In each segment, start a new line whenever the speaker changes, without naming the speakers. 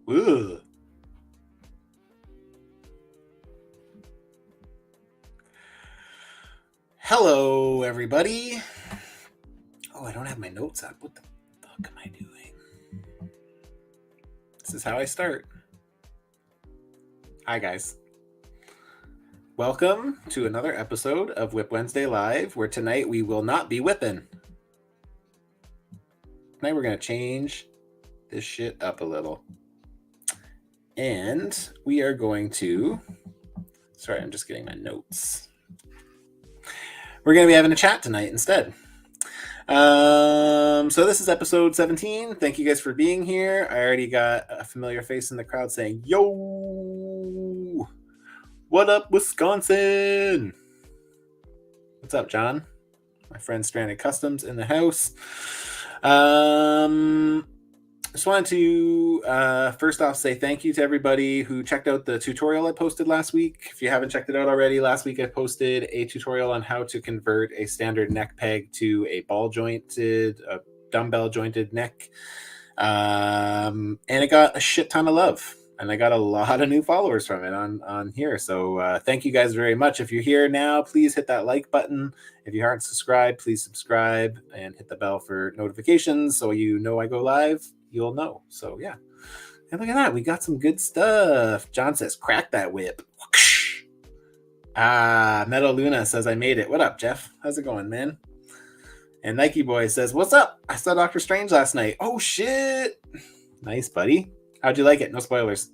Ugh. Hello, everybody. Oh, I don't have my notes up. What the fuck am I doing? This is how I start. Hi, guys. Welcome to another episode of WIP Wednesday Live, where tonight we will not be whipping. Tonight we're going to change this shit up a little. And we are going to... Sorry, I'm just getting my notes. We're going to be having a chat tonight instead. So this is episode 17. Thank you guys for being here. I already got a familiar face in the crowd saying, yo, what up, Wisconsin? What's up, John? My friend Stranded Customs in the house. Just wanted to first off say thank you to everybody who checked out the tutorial I posted last week. If you haven't checked it out already, last week I posted a tutorial on how to convert a standard neck peg to a dumbbell jointed neck. And it got a shit ton of love. And I got a lot of new followers from it on here. So thank you guys very much. If you're here now, please hit that like button. If you aren't subscribed, please subscribe and hit the bell for notifications so you know I go live. You'll know. So yeah. And look at that. We got some good stuff. John says, crack that whip. Metal Luna says, I made it. What up, Jeff? How's it going, man? And Nike Boy says, what's up? I saw Doctor Strange last night. Oh, shit. Nice, buddy. How'd you like it? No spoilers.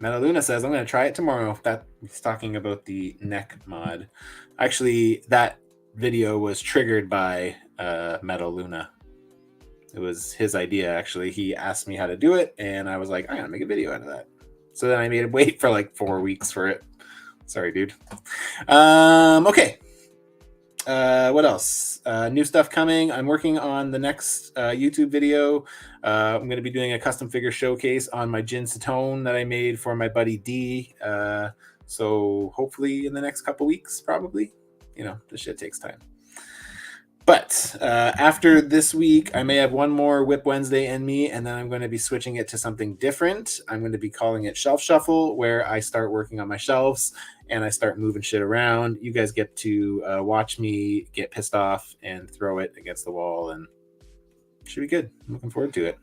Metal Luna says, I'm going to try it tomorrow. He's talking about the neck mod. Actually, that video was triggered by Metal Luna. It was his idea, actually. He asked me how to do it, and I was like, I'm going to make a video out of that. So then I made him wait for like 4 weeks for it. Sorry, dude. Okay. What else? New stuff coming. I'm working on the next YouTube video. I'm going to be doing a custom figure showcase on my Jin Satone that I made for my buddy D. So hopefully in the next couple weeks, probably. You know, this shit takes time. But after this week, I may have one more WIP Wednesday in me, and then I'm going to be switching it to something different. I'm going to be calling it Shelf Shuffle, where I start working on my shelves and I start moving shit around. You guys get to watch me get pissed off and throw it against the wall, and it should be good. I'm looking forward to it.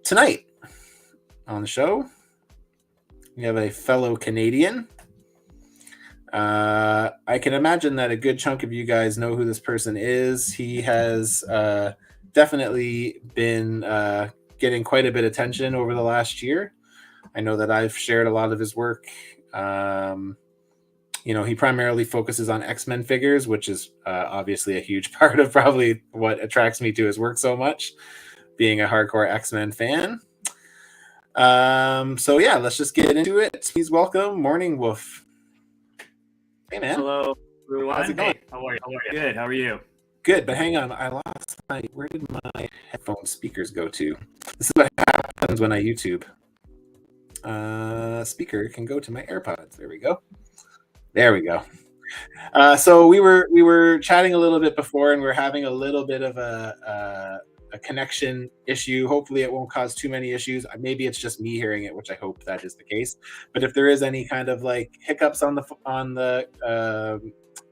Tonight on the show, we have a fellow Canadian. I can imagine that a good chunk of you guys know who this person is. He has definitely been getting quite a bit of attention over the last year. I know that I've shared a lot of his work. He primarily focuses on X-Men figures, which is obviously a huge part of probably what attracts me to his work so much, being a hardcore X-Men fan. So yeah, let's just get into it. Please welcome Morning Woof. Hey, man.
Hello, everyone.
How's it going?
Hey, how are you? Good. How are you?
Good, but hang on. I lost where did my headphone speakers go to? This is what happens when I YouTube. Speaker can go to my AirPods. There we go. So we were chatting a little bit before, and we're having a little bit of a connection issue. Hopefully it won't cause too many issues. Maybe it's just me hearing it, which I hope that is the case. But if there is any kind of like hiccups on the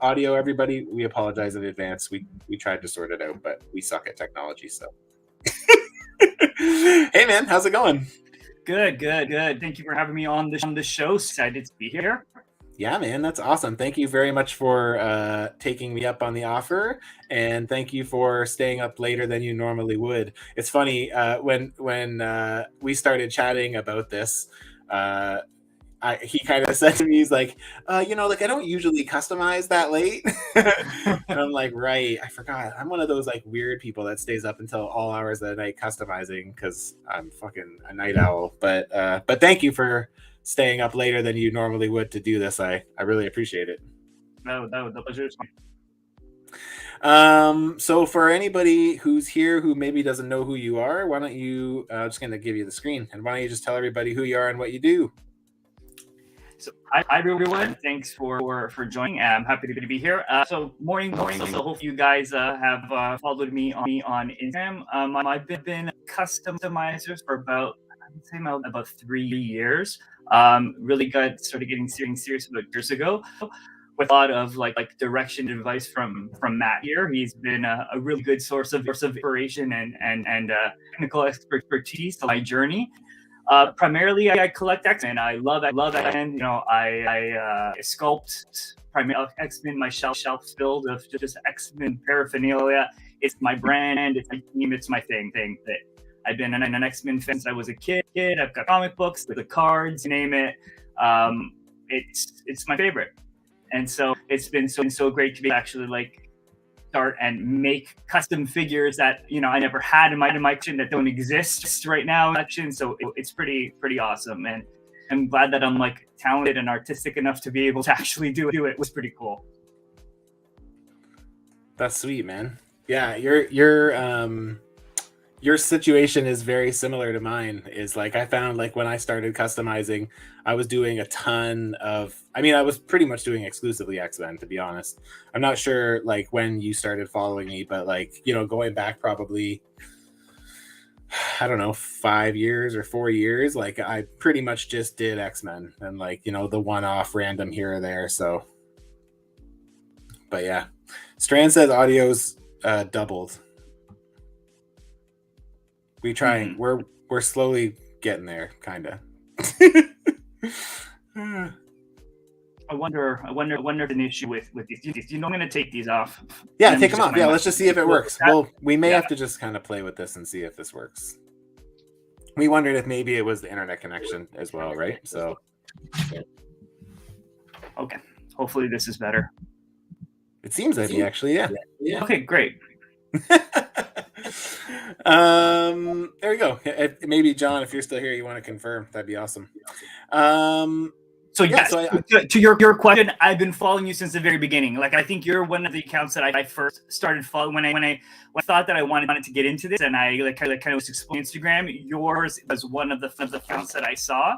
audio, everybody, we apologize in advance. We tried to sort it out, but we suck at technology. So hey man, how's it going?
Good. Thank you for having me on the show. Excited to be here.
Yeah, man, that's awesome. Thank you very much for taking me up on the offer, and thank you for staying up later than you normally would. It's funny, when we started chatting about this, he kind of said to me, he's like, I don't usually customize that late. And I'm like, right, I forgot. I'm one of those like weird people that stays up until all hours of the night customizing because I'm fucking a night owl. But thank you for staying up later than you normally would to do this. I really appreciate it.
No, the pleasure is mine.
So for anybody who's here who maybe doesn't know who you are, why don't you, I'm just going to give you the screen, and why don't you just tell everybody who you are and what you do?
So hi everyone. Thanks for joining. I'm happy to be here. So morning. So hopefully you guys have followed me on Instagram. I've been a customizer for about, I would say about 3 years. Really started getting serious about years ago, with a lot of like direction and advice from Matt here. He's been a really good source of inspiration and technical expertise to my journey. Primarily, I collect X-Men. I love X-Men. You know, I sculpt primarily X-Men. My shelf's filled of just X-Men paraphernalia. It's my brand. It's my team. It's my thing. That I've been an X-Men fan since I was a kid. I've got comic books, the cards, you name it. It's my favorite, and so it's been so great to be actually like start and make custom figures that I never had in my collection, that don't exist right now in collection. So it's pretty awesome, and I'm glad that I'm like talented and artistic enough to be able to actually do it. It was pretty cool.
That's sweet, man. Yeah, your situation is very similar to mine. Is like, I found like when I started customizing, I was doing a ton of, I was pretty much doing exclusively X-Men, to be honest. I'm not sure like when you started following me, but like, going back probably, I don't know, 5 years or 4 years, like I pretty much just did X-Men and like, the one-off random here or there. So, but yeah, Strand says audio's doubled. We trying. We're slowly getting there, kind of.
I wonder if an issue with these. I'm going to take these off.
Yeah, take them off. Yeah, let's just see if it works. Well, we may have to just kind of play with this and see if this works. We wondered if maybe it was the internet connection as well, right? So.
Okay. Hopefully this is better.
It seems like me, actually. Yeah.
Okay, great.
There we go. Maybe John, if you're still here, you want to confirm, that'd be awesome.
So to your question, I've been following you since the very beginning. Like, I think you're one of the accounts that I first started following when I thought that I wanted to get into this, and I kind of was exploring Instagram. Yours was one of the accounts that I saw.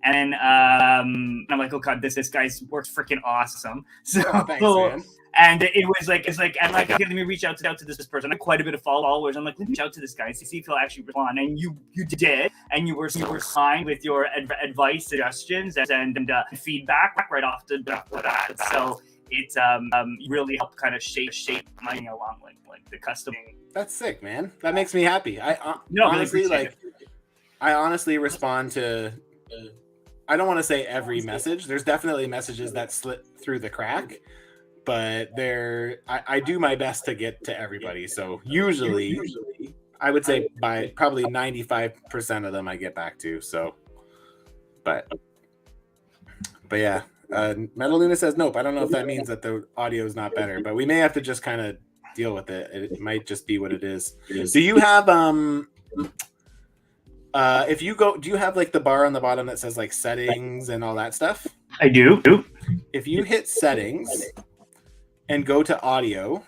And I'm like, oh god, this guy's work's freaking awesome. So
thanks, man.
And it was like, I'm like, okay, let me reach out to this person. I have quite a bit of followers. I'm like, let me reach out to this guy and see if he'll actually respond. And you did, and you were kind with your advice, suggestions, and feedback right off the bat. So it's really helped kind of shape my along like the custom.
That's sick, man. That makes me happy. I honestly respond to. I don't want to say every message. There's definitely messages that slip through the crack, but I do my best to get to everybody. So usually I would say by probably 95% of them I get back to. So, but yeah, Metal Luna says nope. I don't know if that means that the audio is not better, but we may have to just kind of deal with it. It might just be what it is. Do you have if you go, do you have like the bar on the bottom that says like settings and all that stuff?
I do.
If you hit settings and go to audio,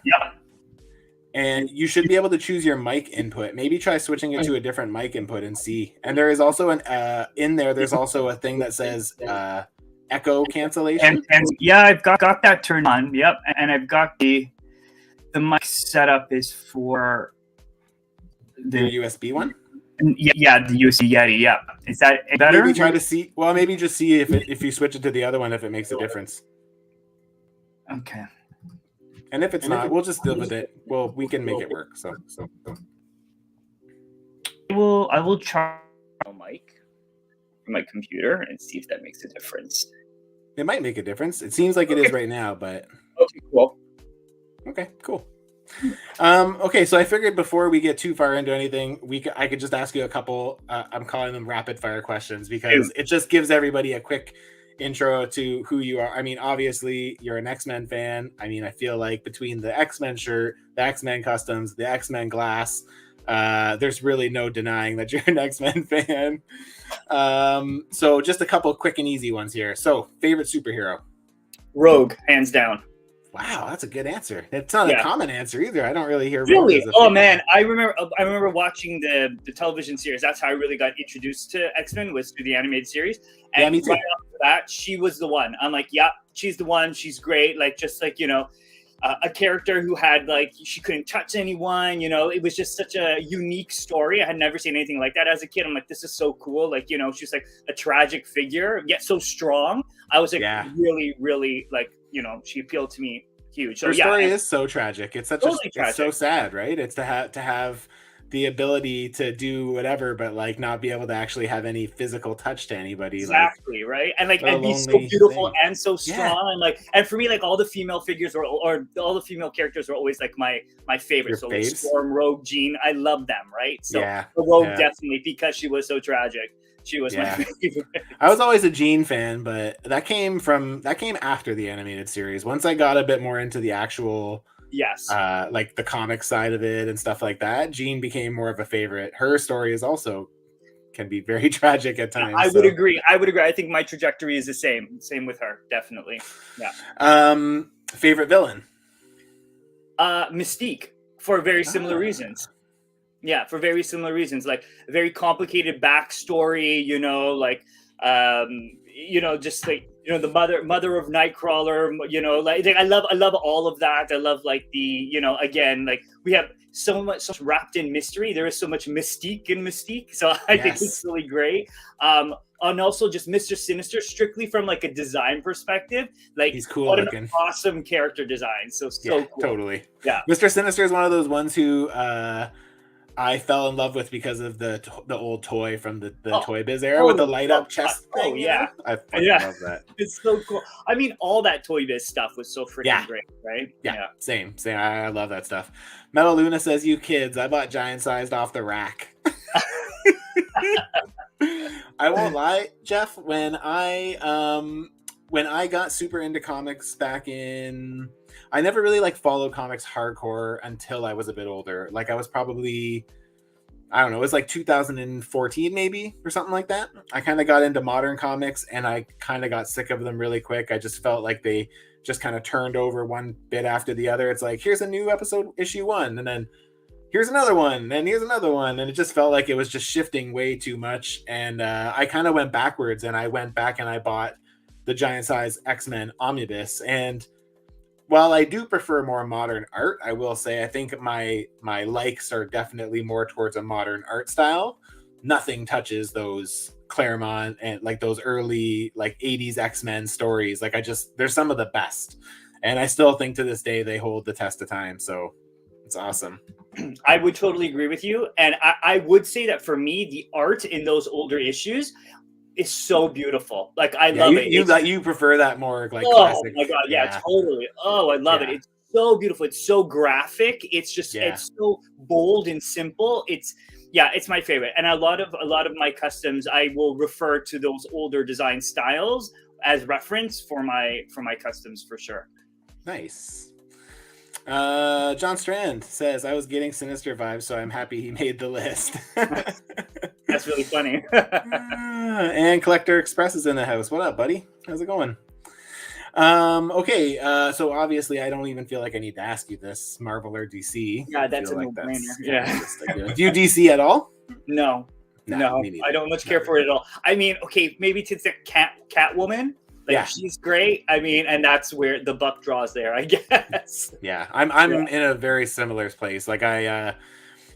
and you should be able to choose your mic input. Maybe try switching it to a different mic input and see. And there is also in there. There's also a thing that says echo cancellation.
And yeah, I've got that turned on. Yep, and I've got the mic setup is for
the USB one.
Yeah, the USB Yeti. Yeah, is that better?
Maybe try to see. Well, maybe just see if you switch it to the other one, if it makes a difference.
Okay.
And if it's not, we'll just deal with it. Well, we can make it work. So.
I will try a mic from my computer and see if that makes a difference.
It might make a difference. It seems like it is right now, but.
Okay, cool.
Okay, cool. Okay, so I figured before we get too far into anything, I could just ask you a couple. I'm calling them rapid fire questions because it just gives everybody a quick intro to who you are. I mean, obviously you're an X-Men fan. I mean, I feel like between the X-Men shirt, the X-Men customs, the X-Men glass, there's really no denying that you're an X-Men fan. So just a couple quick and easy ones here. So, favorite superhero?
Rogue, hands down.
Wow, that's a good answer. It's not a common answer either. I don't really hear.
Really? Oh man, I remember watching the television series. That's how I really got introduced to X-Men, was through the animated series. And
me too.
bat, she was the one. I'm like, yeah, she's the one. She's great. Like, just like, a character who had like, she couldn't touch anyone. It was just such a unique story. I had never seen anything like that as a kid. I'm like, this is so cool. Like, she's like a tragic figure, yet so strong. I was like, really, really like, she appealed to me huge. So
her story is so tragic. It's such
totally
it's so sad, right? It's to have the ability to do whatever, but like not be able to actually have any physical touch to anybody.
Exactly,
like,
right? And like, and be so beautiful
thing.
and so strong. And like, and for me, like all the female figures or all the female characters were always like my favorite.
Your
so like
faves?
Storm, Rogue, Jean, I love them, right? So
Yeah,
the Rogue definitely, because she was so tragic. She was my favorite.
I was always a Jean fan, but that came after the animated series. Once I got a bit more into the actual like the comic side of it and stuff like that, Jean became more of a favorite. Her story is also can be very tragic at times.
I would agree. I think my trajectory is the same with her, definitely.
Favorite villain?
Mystique, for very similar reasons. Yeah, for very similar reasons, like very complicated backstory, like, just like, the mother of Nightcrawler, like I love all of that. I love like the, again, like we have so much wrapped in mystery. There is so much mystique in Mystique. So I think it's really great. And also just Mr. Sinister, strictly from like a design perspective, like
he's cool
what
looking.
an awesome character design. So cool.
Totally.
Yeah.
Mr. Sinister is one of those ones who, I fell in love with because of the old toy from the Toy Biz era with the light up chest thing.
I
love that.
It's so cool. I mean, all that Toy Biz stuff was so freaking great, right?
Yeah. Same. I love that stuff. Metal Luna says, "You kids, I bought giant sized off the rack." I won't lie, Jeff. When I got super into comics back in, I never really like followed comics hardcore until I was a bit older. Like I was probably, I don't know, it was like 2014 maybe or something like that. I kind of got into modern comics and I kind of got sick of them really quick. I just felt like they just kind of turned over one bit after the other. It's like, here's a new episode, issue 1, and then here's another one, and here's another one. And it just felt like it was just shifting way too much. And I kind of went backwards, and I went back and I bought the giant size X-Men omnibus. And while I do prefer more modern art, I will say I think my likes are definitely more towards a modern art style. Nothing touches those Claremont and like those early like 80s X-Men stories. Like they're some of the best. And I still think to this day they hold the test of time. So it's awesome.
I would totally agree with you. And I would say that for me, the art in those older issues is so beautiful. Like I love it.
You prefer that more like classic.
Oh my god, yeah, totally. Oh, I love it. It's so beautiful. It's so graphic. It's just it's so bold and simple. It's my favorite. And a lot of my customs, I will refer to those older design styles as reference for my customs for sure.
Nice. John Strand says, "I was getting Sinister vibes, so I'm happy he made the list."
That's really funny.
And Collector Express is in the house. What up, buddy? How's it going? Okay, so obviously I don't even feel like I need to ask you this, Marvel or DC.
Yeah, that's a no-brainer. Yeah.
Do you DC at all?
No, I don't much care for it at all. I mean, okay, maybe to the Catwoman. Like she's great. I mean, and that's where the buck draws there, I guess.
Yeah, I'm in a very similar place. Like I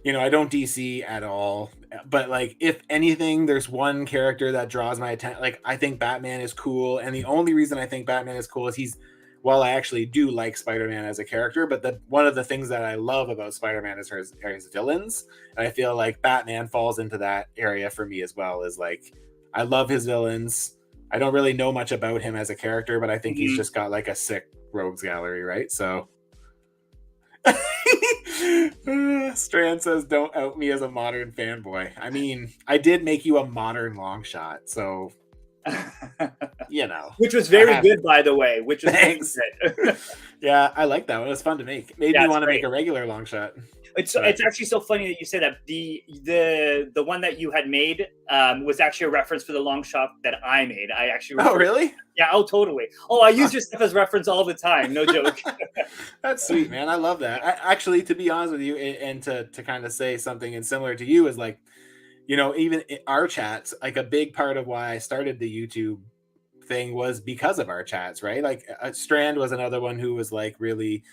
don't DC at all. But like, if anything, there's one character that draws my attention. Like, I think Batman is cool, and the only reason I think Batman is cool is while I actually do like Spider-Man as a character, but one of the things that I love about Spider-Man is his villains, and I feel like Batman falls into that area for me as well. Is like, I love his villains. I don't really know much about him as a character, but I think he's just got like a sick rogues gallery, right? So Strand says, "Don't out me as a modern fanboy." I mean, I did make you a modern long shot, so which
was very good, by the way. Which was
thanks. Yeah, I like that one. It was fun to make. Made me want to make a regular long shot.
It's actually so funny that you said that. The one that you had made was actually a reference for the long shot that I made. I actually
really?
Yeah, totally. I use your stuff as reference all the time. No joke.
That's sweet, man. I love that. Actually, to be honest with you, and to kind of say something similar to you is like, even in our chats, like a big part of why I started the YouTube thing was because of our chats, right? Like Strand was another one who was like really,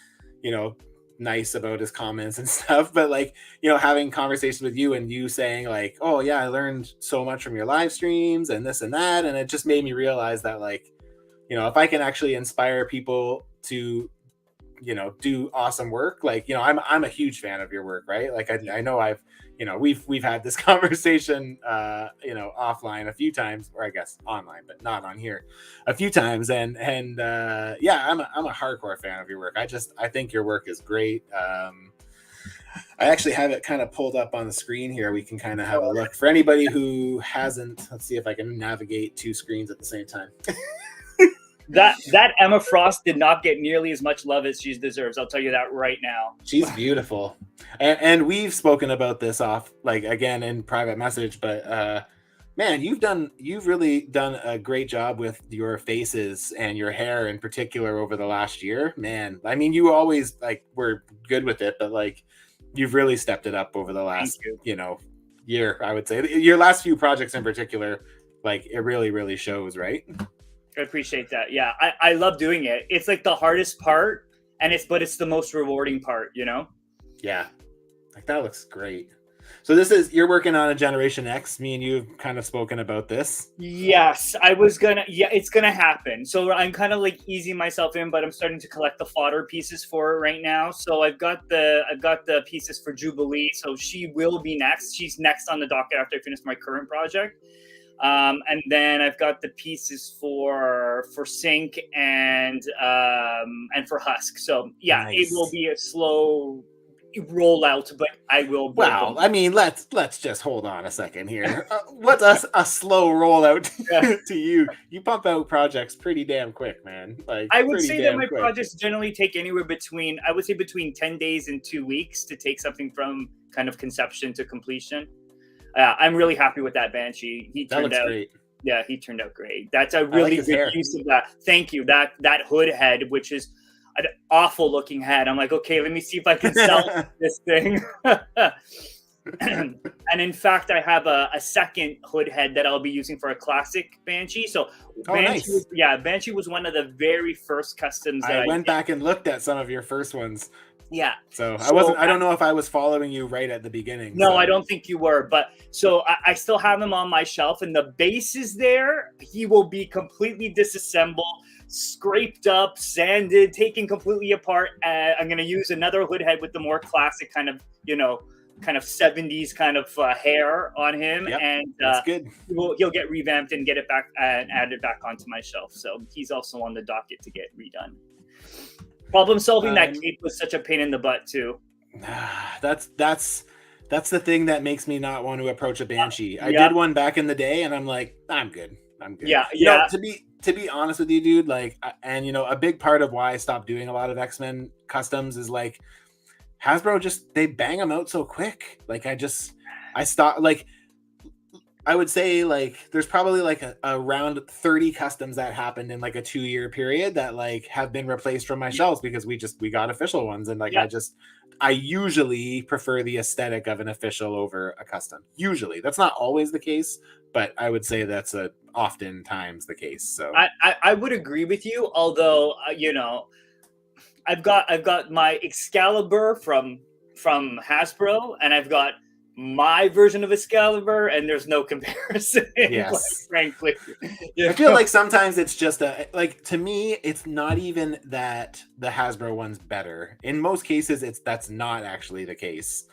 you know, nice about his comments and stuff, but like, you know, having conversations with you and you saying like, oh yeah, I learned so much from your live streams and this and that, and it just made me realize that like, you know, if I can actually inspire people to, you know, do awesome work, like, you know, I'm a huge fan of your work, right? Like I know I've, you know, we've had this conversation you know, offline a few times, or I guess online, but not on here, a few times, and yeah, I'm a hardcore fan of your work. I think your work is great. I actually have it kind of pulled up on the screen here. We can kind of have a look for anybody who hasn't. Let's see if I can navigate two screens at the same time.
That Emma Frost did not get nearly as much love as she deserves. I'll tell you that right now.
She's beautiful, and we've spoken about this off, like, again in private message. But man, you've really done a great job with your faces and your hair in particular over the last year. Man, I mean, you always like were good with it, but like you've really stepped it up over the last you know, year. I would say your last few projects in particular, like it really shows, right?
I appreciate that. Yeah, I love doing it. It's like the hardest part, and it's the most rewarding part, you know?
Yeah, like that looks great. So you're working on a Generation X. Me and you have kind of spoken about this.
Yes, it's gonna happen. So I'm kind of like easing myself in, but I'm starting to collect the fodder pieces for it right now. So I've got the pieces for Jubilee. So she will be next. She's next on the docket after I finish my current project. And then I've got the pieces for Sync and for Husk. So yeah, nice. It will be a slow rollout, but I will.
Wow, I mean, let's just hold on a second here. What's a slow rollout to you? You pump out projects pretty damn quick, man. Like
I would say that my projects generally take anywhere between 10 days and 2 weeks to take something from kind of conception to completion. I'm really happy with that Banshee. He turned out great. Yeah, he turned out great. That's a really good use of that. Thank you. That hood head, which is an awful looking head. I'm like, okay, let me see if I can sell this thing. And in fact, I have a second hood head that I'll be using for a classic Banshee. So Banshee, nice. Banshee was one of the very first customs.
I went back and looked at some of your first ones.
Yeah.
So I don't know if I was following you right at the beginning.
No, I don't think you were. But so I still have him on my shelf, and the base is there. He will be completely disassembled, scraped up, sanded, taken completely apart. I'm going to use another hood head with the more classic kind of 70s kind of hair on him.
Yep,
and
that's good.
He'll get revamped and get it back and added back onto my shelf. So he's also on the docket to get redone. Problem solving that cape was such a pain in the butt too.
That's the thing that makes me not want to approach a Banshee. I did one back in the day, and I'm like, I'm good.
Yeah.
You know, to be honest with you, dude, like, and you know, a big part of why I stopped doing a lot of X-Men customs is like Hasbro they bang them out so quick. Like I stopped. Like I would say like there's probably like around 30 customs that happened in like a 2-year period that like have been replaced from my shelves because we got official ones, and like I usually prefer the aesthetic of an official over a custom. Usually, that's not always the case, but I would say that's oftentimes the case. So
I would agree with you, although you know, I've got my Excalibur from Hasbro, and I've got my version of Excalibur, and there's no comparison.
Yes,
frankly,
I feel like sometimes it's just to me, it's not even that the Hasbro one's better. In most cases, that's not actually the case.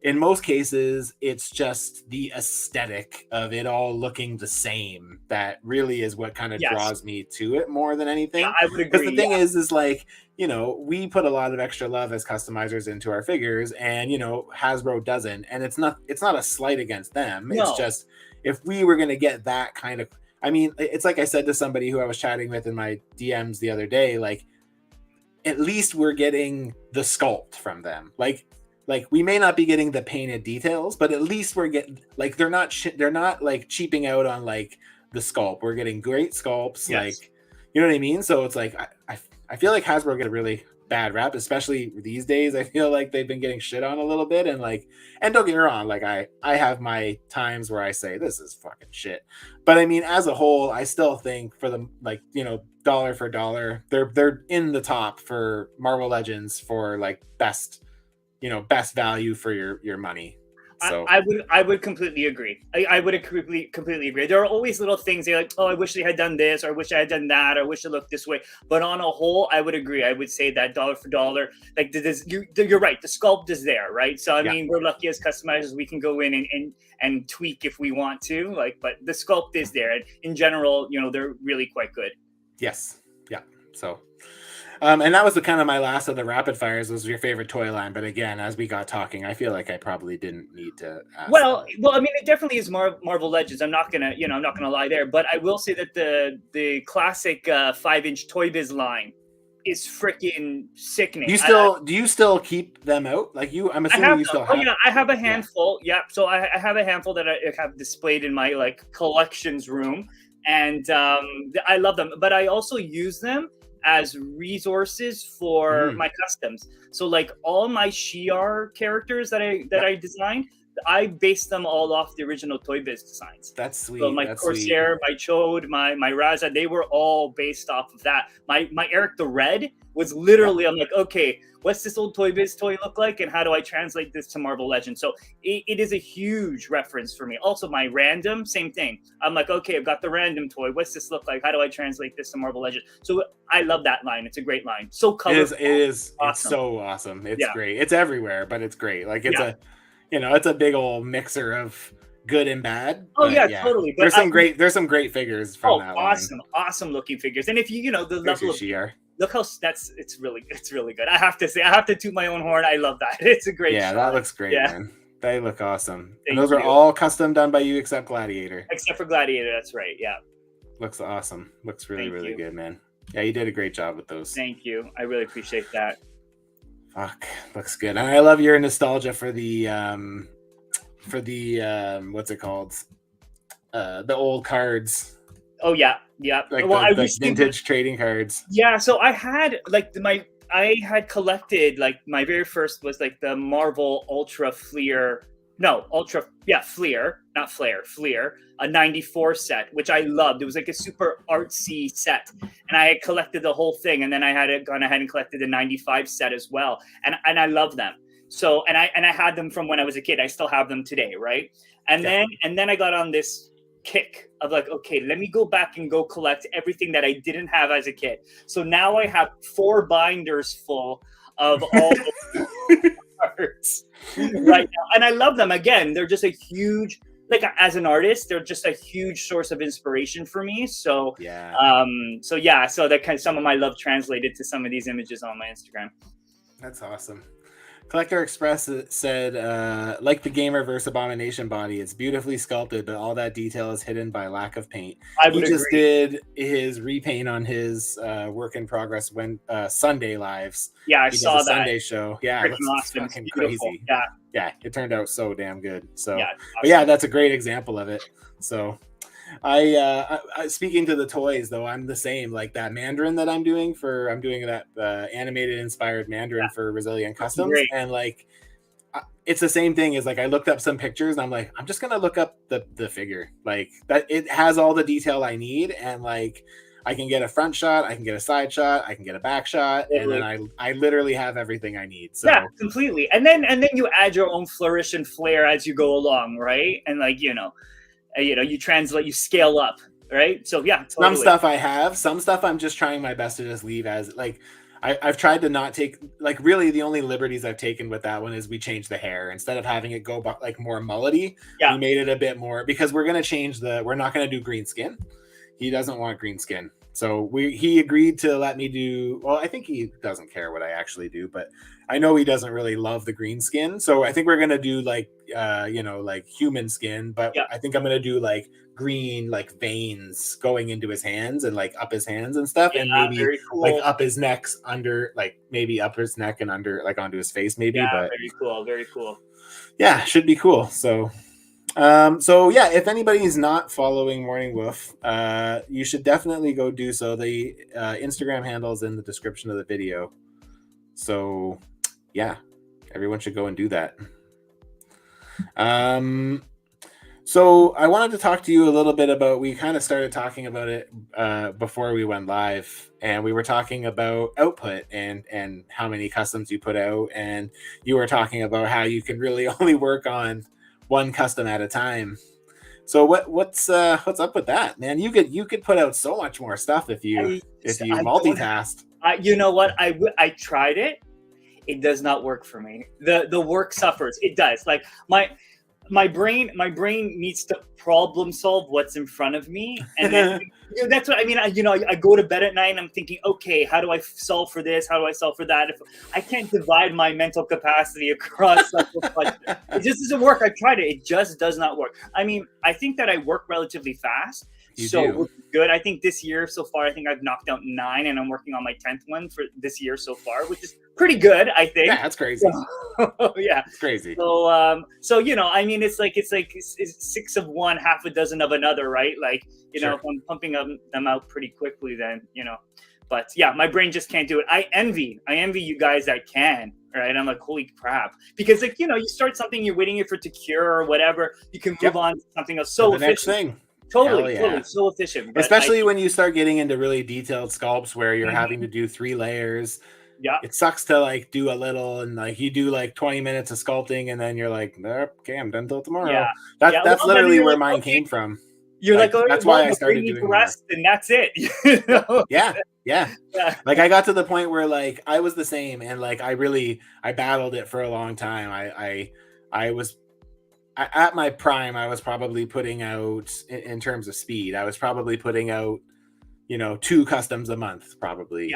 In most cases, it's just the aesthetic of it all looking the same that really is what kind of draws me to it more than anything.
Yeah, I would agree.
Because the thing is like, you know, we put a lot of extra love as customizers into our figures, and you know, Hasbro doesn't. And it's not a slight against them. No. It's just if we were going to get that kind of, I mean, it's like I said to somebody who I was chatting with in my DMs the other day, like at least we're getting the sculpt from them. Like we may not be getting the painted details, but at least we're getting like they're not like cheaping out on like the sculpt. We're getting great sculpts, like, you know what I mean. So it's like I feel like Hasbro get a really bad rap, especially these days. I feel like they've been getting shit on a little bit, and don't get me wrong, like I have my times where I say this is fucking shit, but I mean, as a whole, I still think for them, like, dollar for dollar, they're in the top for Marvel Legends for like best value for your money. So
I would completely agree. I would completely agree. There are always little things they're like, oh, I wish they had done this, or I wish I had done that, or I wish it looked this way. But on a whole, I would agree. I would say that dollar for dollar, like you're right. The sculpt is there, right? So I mean, we're lucky as customizers, we can go in and tweak if we want to. Like, but the sculpt is there, and in general, they're really quite good.
Yes. Yeah. So. And that was the kind of my last of the rapid fires. Was your favorite toy line? But again, as we got talking, I feel like I probably didn't need to ask.
Well, I mean, it definitely is Marvel Legends. I'm not gonna lie there. But I will say that the classic 5-inch Toy Biz line is freaking sickening.
Do you still keep them out? Like I'm assuming you still have.
Oh yeah, I have a handful. Yeah, so I have a handful that I have displayed in my like collections room, and I love them. But I also use them as resources for my customs. So like all my Shi'ar characters that I designed, I based them all off the original Toy Biz designs.
That's sweet.
So my Corsair, my Chode, my Raza, they were all based off of that. My Eric the Red was literally, I'm like, okay, what's this old Toy Biz toy look like, and how do I translate this to Marvel Legends? So it is a huge reference for me. Also, my Random, same thing. I'm like, okay, I've got the Random toy. What's this look like? How do I translate this to Marvel Legends? So I love that line. It's a great line. So colorful.
It is. Awesome. It's so awesome. It's great. It's everywhere, but it's great. Like it's it's a big old mixer of good and bad.
Oh yeah, totally.
But there's some great figures from that line.
Awesome looking figures. And if the level of
Shi'ar.
Look how it's really good. I have to say, I have to toot my own horn. I love that. It's a great shot.
That looks great, man. They look awesome. And those are all custom done by you except Gladiator.
Except for Gladiator, that's right. Yeah.
Looks awesome. Looks really good, man. Yeah, you did a great job with those.
Thank you. I really appreciate that.
Fuck, looks good. And I love your nostalgia for the what's it called? The old cards.
Oh yeah.
Like the vintage trading cards.
Yeah, so I had I had collected, like, my very first was like the Marvel Ultra Fleer. No, Fleer, not Flare, Fleer, a 94 set, which I loved. It was like a super artsy set. And I had collected the whole thing, and then I had gone ahead and collected the 95 set as well. And I love them. So and I had them from when I was a kid. I still have them today, right? And then I got on this kick of like, okay, let me go back and go collect everything that I didn't have as a kid. So now I have 4 binders full of all the cards right now, and I love them. Again, they're just a huge, like, as an artist, they're just a huge source of inspiration for me. So so that kind of some of my love translated to some of these images on my Instagram.
That's awesome. Collector Express said, like the Gamerverse Abomination body, it's beautifully sculpted, but all that detail is hidden by lack of paint. He just did his repaint on his work in progress Sunday lives.
Yeah, I saw that
Sunday show. Yeah, it looks
awesome.
fucking crazy. Yeah, it turned out so damn good. So,
awesome.
But yeah, that's a great example of it. So, I speaking to the toys though, I'm the same. Like that Mandarin that I'm doing that animated inspired Mandarin for Resilient Customs, and like it's the same thing as like I looked up some pictures and I'm like, I'm just gonna look up the figure, like that it has all the detail I need, and like I can get a front shot, I can get a side shot, I can get a back shot, and then I literally have everything I need. So
yeah, completely. And then you add your own flourish and flair as you go along, right? And like you translate, you scale up, right? So yeah, totally.
Some stuff I have, some stuff I'm just trying my best to just leave as like I've tried to not take, like, really the only liberties I've taken with that one is we changed the hair. Instead of having it go like more mullety, we made it a bit more, because we're gonna change we're not gonna do green skin. He doesn't want green skin. So he agreed to let me do, well, I think he doesn't care what I actually do, but I know he doesn't really love the green skin. So I think we're going to do like, like human skin, but I think I'm going to do like green, like veins going into his hands and like up his hands and stuff. And maybe like up his neck under, like maybe up his neck and under, like onto his face maybe.
Yeah,
but
very cool. Very cool.
Yeah, should be cool. So yeah, if anybody's not following Morning Woof, you should definitely go do so. The Instagram handle is in the description of the video. So yeah, everyone should go and do that. So I wanted to talk to you a little bit about, we kind of started talking about it before we went live, and we were talking about output and how many customs you put out, and you were talking about how you can really only work on one custom at a time. So what's up with that, man? You could put out so much more stuff if you multitasked.
You know what? I tried it. It does not work for me. The work suffers. It does. Like my brain needs to problem solve what's in front of me, and then that's what I mean. I go to bed at night and I'm thinking, okay, how do I solve for this? How do I solve for that? If I can't divide my mental capacity across it just doesn't work. I've tried it. It just does not work. I mean, I think that I work relatively fast. Which is good. I think this year so far, I think I've knocked out 9, and I'm working on my 10th one for this year so far, which is pretty good, I think.
Yeah, that's crazy.
Yeah,
it's crazy.
So, I mean, it's like 6 of one, half a dozen of another, right? Like, if I'm pumping them out pretty quickly, then But yeah, my brain just can't do it. I envy you guys that can. Right, I'm like, holy crap! Because you start something, you're waiting for it to cure or whatever. You can move on to something else. So
the next thing.
Totally, so efficient.
But especially when you start getting into really detailed sculpts where you're having to do 3 layers.
Yeah,
it sucks to like do a little, and like you do like 20 minutes of sculpting, and then you're like, okay, I'm done till tomorrow.
Yeah,
that's literally where mine came from.
You're like, oh,
that's why I started doing
rest, and that's it.
Yeah. Like I got to the point where like I was the same, and like I battled it for a long time. I was at my prime. I was probably putting out, in terms of speed, I was probably putting out 2 customs a month probably.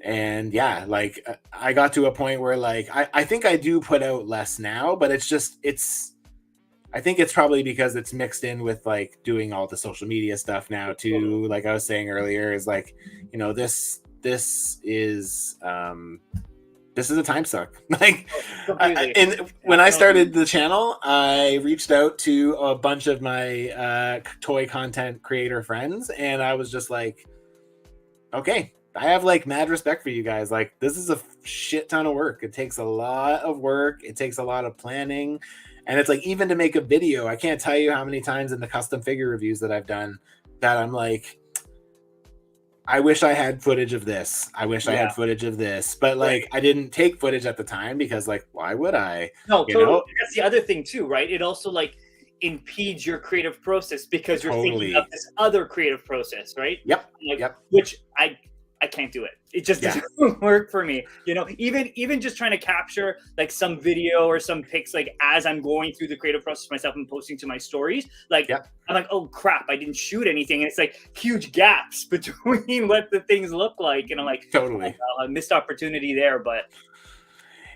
And yeah, like I got to a point where like I think I do put out less now, but I think it's probably because it's mixed in with like doing all the social media stuff now too. Like I was saying earlier, is like, this is a time suck. Like, when I started the channel, I reached out to a bunch of my toy content creator friends, and I was just like, okay, I have like mad respect for you guys. Like, this is a shit ton of work. It takes a lot of work. It takes a lot of planning. And it's like, even to make a video, I can't tell you how many times in the custom figure reviews that I've done that I'm like, I wish I had footage of this. I wish I had footage of this. But like, I didn't take footage at the time because like, why would I?
No, totally. That's the other thing too, right? It also like impedes your creative process because you're thinking of this other creative process, right? Which I can't do it. It just doesn't work for me. Even just trying to capture like some video or some pics, like as I'm going through the creative process myself and posting to my stories, like I'm like, oh crap, I didn't shoot anything. And it's like huge gaps between what the things look like. And I'm like,
totally,
I missed opportunity there, but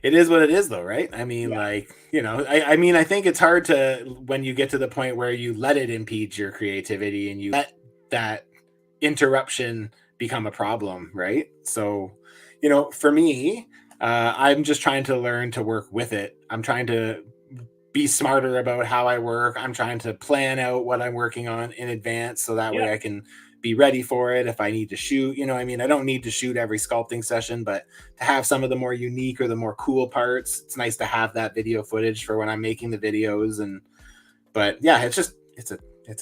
it is what it is though, right? I mean, like, I mean, I think it's hard to, when you get to the point where you let it impede your creativity and you let that interruption become a problem, right? So, for me, I'm just trying to learn to work with it. I'm trying to be smarter about how I work. I'm trying to plan out what I'm working on in advance, so that way I can be ready for it if I need to shoot. I mean, I don't need to shoot every sculpting session, but to have some of the more unique or the more cool parts, it's nice to have that video footage for when I'm making the videos. But yeah, it's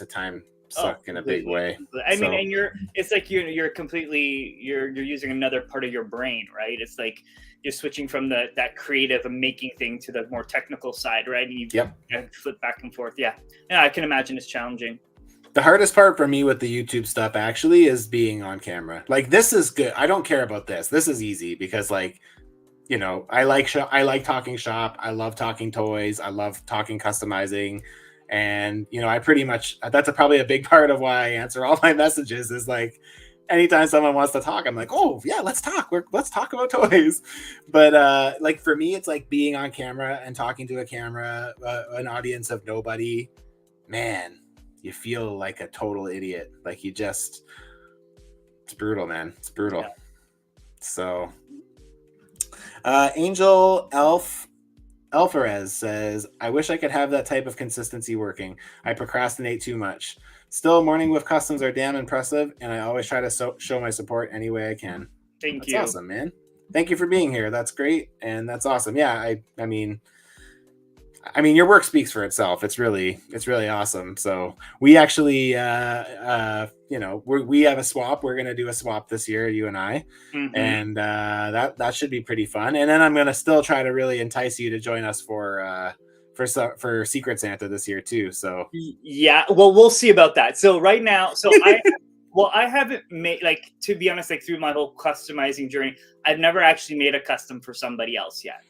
a time suck in a big way.
I mean, and it's like you're completely you're using another part of your brain, right? It's like you're switching from that creative and making thing to the more technical side, right? And you flip back and forth. Yeah, I can imagine it's challenging.
The hardest part for me with the YouTube stuff actually is being on camera. Like, this is good. I don't care about this. This is easy because like, I like talking shop. I love talking toys. I love talking customizing. And, I pretty much, that's probably a big part of why I answer all my messages, is like, anytime someone wants to talk, I'm like, oh yeah, let's talk. Let's talk about toys. But like for me, it's like being on camera and talking to a camera, an audience of nobody, man, you feel like a total idiot. Like it's brutal, man. It's brutal. So Angel Alvarez says, I wish I could have that type of consistency working. I procrastinate too much. Still, Morning Woof Customs are damn impressive, and I always try to show my support any way I can.
Thank you.
That's awesome, man. thank you for being here. That's great. And that's awesome. Yeah. I mean, your work speaks for itself. It's really awesome. So we actually, we have a swap. We're going to do a swap this year, you and I, and that should be pretty fun. And then I'm going to still try to really entice you to join us for Secret Santa this year too. So
yeah, well, we'll see about that. So right now, I haven't made, like, to be honest, like through my whole customizing journey, I've never actually made a custom for somebody else yet.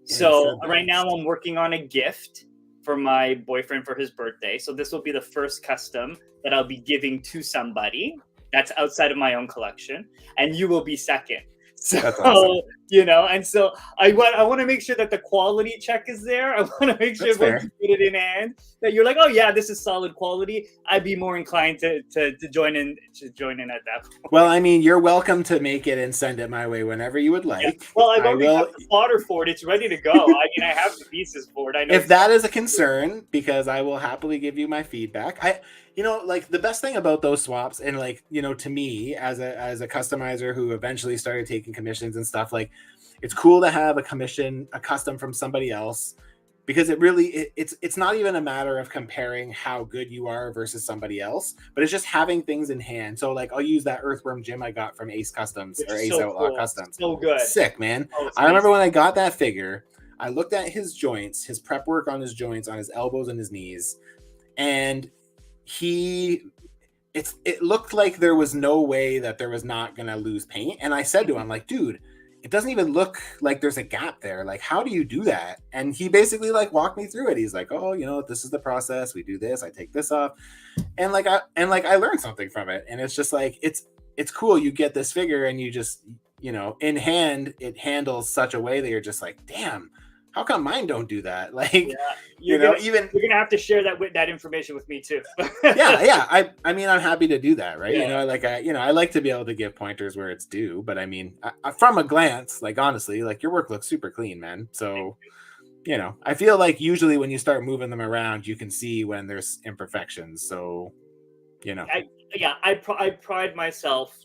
So right now I'm working on a gift for my boyfriend for his birthday. So this will be the first custom that I'll be giving to somebody that's outside of my own collection, and you will be second. So, awesome. And so I want to make sure that the quality check is there. I want to make sure once you put it in hand that you're like, oh yeah, this is solid quality. I'd be more inclined to join in at that point.
Well, I mean, you're welcome to make it and send it my way whenever you would like.
Yeah. Well, I've already got the fodder for it. It's ready to go. I mean, I have the pieces for it. I know
if that is a concern, because I will happily give you my feedback. Like the best thing about those swaps, and like, to me as a customizer who eventually started taking commissions and stuff, like it's cool to have a custom from somebody else, because it's not even a matter of comparing how good you are versus somebody else, but it's just having things in hand. So like I'll use that Earthworm Jim I got from Ace Customs or Ace Outlaw Customs.
So good.
Sick, man. I remember when I got that figure, I looked at his joints, his prep work on his joints, on his elbows and his knees, and it looked like there was no way that there was not gonna lose paint. And I said to him, like, dude, it doesn't even look like there's a gap there. Like, how do you do that? And he basically like walked me through it. He's like, oh, this is the process. We do this. I take this off, and I learned something from it. And it's just like it's cool. You get this figure, and you just in hand, it handles such a way that you're just like, damn. How come mine don't do that? Like,
you're gonna have to share that information with me too.
yeah. I mean, I'm happy to do that, right? Yeah. I like to be able to give pointers where it's due, but I mean, from a glance, like honestly, like your work looks super clean, man. So, I feel like usually when you start moving them around, you can see when there's imperfections. So,
I pride myself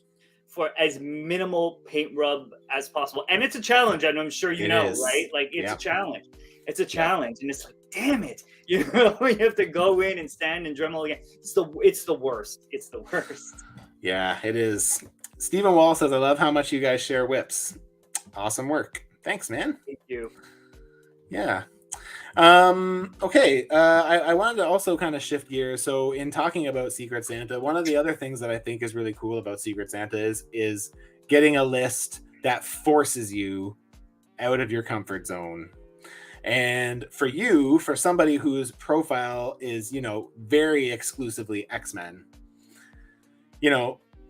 for as minimal paint rub as possible, and it's a challenge, and I'm sure right? Like it's a challenge. It's a challenge, and it's like, damn it, you have to go in and stand and Dremel again. It's the worst. It's the worst.
Yeah, it is. Stephen Wall says, "I love how much you guys share whips. Awesome work. Thanks, man.
Thank you."
Yeah. Okay. I wanted to also kind of shift gears. So in talking about Secret Santa, one of the other things that I think is really cool about Secret Santa is getting a list that forces you out of your comfort zone. And for somebody whose profile is, very exclusively X-Men,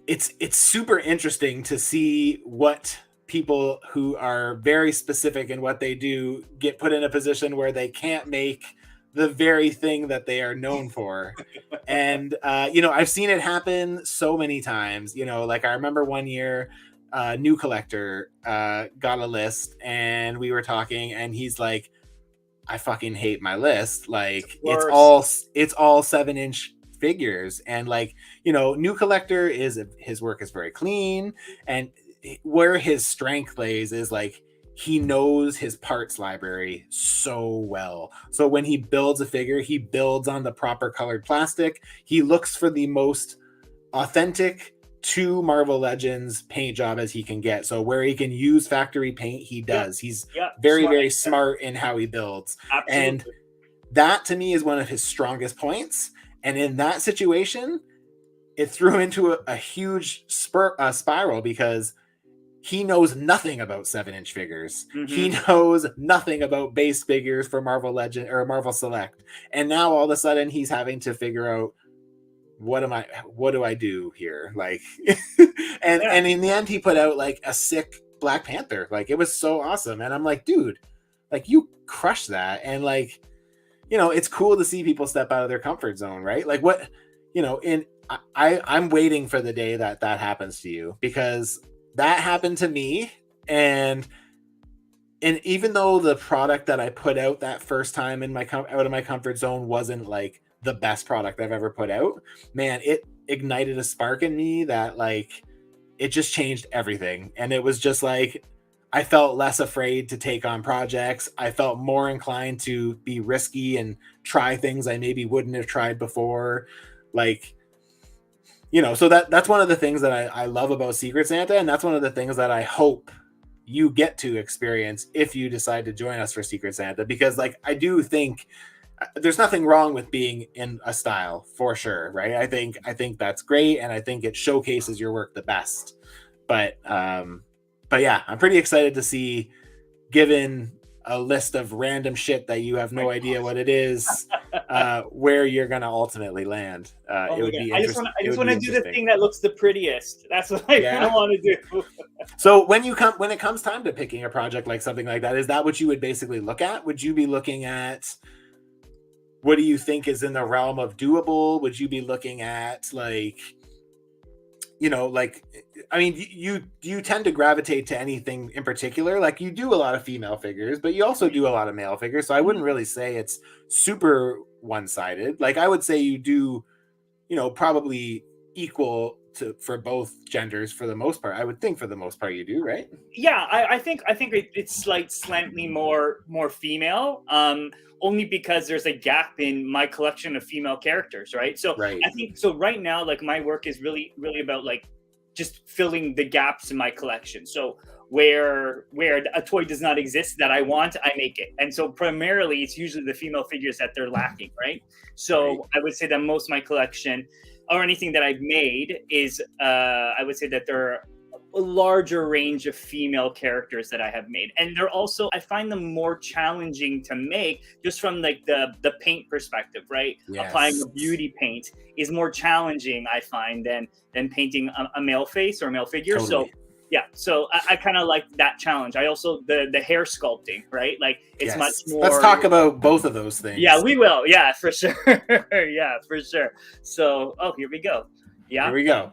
it's super interesting to see what people who are very specific in what they do get put in a position where they can't make the very thing that they are known for. And I've seen it happen so many times. Like I remember one year, New Collector got a list, and we were talking, and he's like, I fucking hate my list. Like it's all 7-inch figures. And like, New Collector his work is very clean, and where his strength lays is like he knows his parts library so well. So when he builds a figure, he builds on the proper colored plastic. He looks for the most authentic to Marvel Legends paint job as he can get. So where he can use factory paint, he does. He's very smart in how he builds.
Absolutely.
And that to me is one of his strongest points. And in that situation, it threw into a huge spiral, because he knows nothing about 7-inch figures. Mm-hmm. He knows nothing about base figures for Marvel Legend or Marvel Select. And now all of a sudden he's having to figure out, what do I do here? Like, and in the end he put out like a sick Black Panther. Like it was so awesome. And I'm like, dude, like you crushed that. And like, it's cool to see people step out of their comfort zone, right? Like what, I'm waiting for the day that happens to you, because that happened to me. And even though the product that I put out that first time out of my comfort zone wasn't like the best product I've ever put out, man, it ignited a spark in me that like, it just changed everything. And it was just like, I felt less afraid to take on projects. I felt more inclined to be risky and try things I maybe wouldn't have tried before. Like, so that's one of the things that I love about Secret Santa, and that's one of the things that I hope you get to experience if you decide to join us for Secret Santa, because like I do think there's nothing wrong with being in a style for sure, right? I think that's great, and I think it showcases your work the best. But yeah, I'm pretty excited to see, given a list of random shit that you have no idea what it is, where you're gonna ultimately land. It would be interesting.
I just want to do the thing that looks the prettiest. That's what I kind of want to do.
So when it comes time to picking a project like something like that, is that what you would basically look at? Would you be looking at, what do you think is in the realm of doable? Would you be looking at like, I mean, you tend to gravitate to anything in particular? Like, you do a lot of female figures, but you also do a lot of male figures. So I wouldn't really say it's super one-sided. Like, I would say you do, probably equal for both genders for the most part. I would think for the most part you do, right?
Yeah, I think it's slightly more female. Only because there's a gap in my collection of female characters, right? So
right.
I think so right now, like my work is really about like just filling the gaps in my collection. So where a toy does not exist that I want, I make it. And so primarily it's usually the female figures that they're lacking, right? So right. I would say that most of my collection, or anything that I've made, is I would say that there are a larger range of female characters that I have made, and they're also, I find them more challenging to make just from like the paint perspective, right? Yes. Applying a beauty paint is more challenging, I find, than painting a male face or a male figure. Totally. So yeah, so I kind of like that challenge. I also the hair sculpting, right? Like it's much more.
Let's talk about both of those things.
Yeah, we will. Yeah, for sure. Yeah, for sure. So, here we go. Yeah.
Here we go.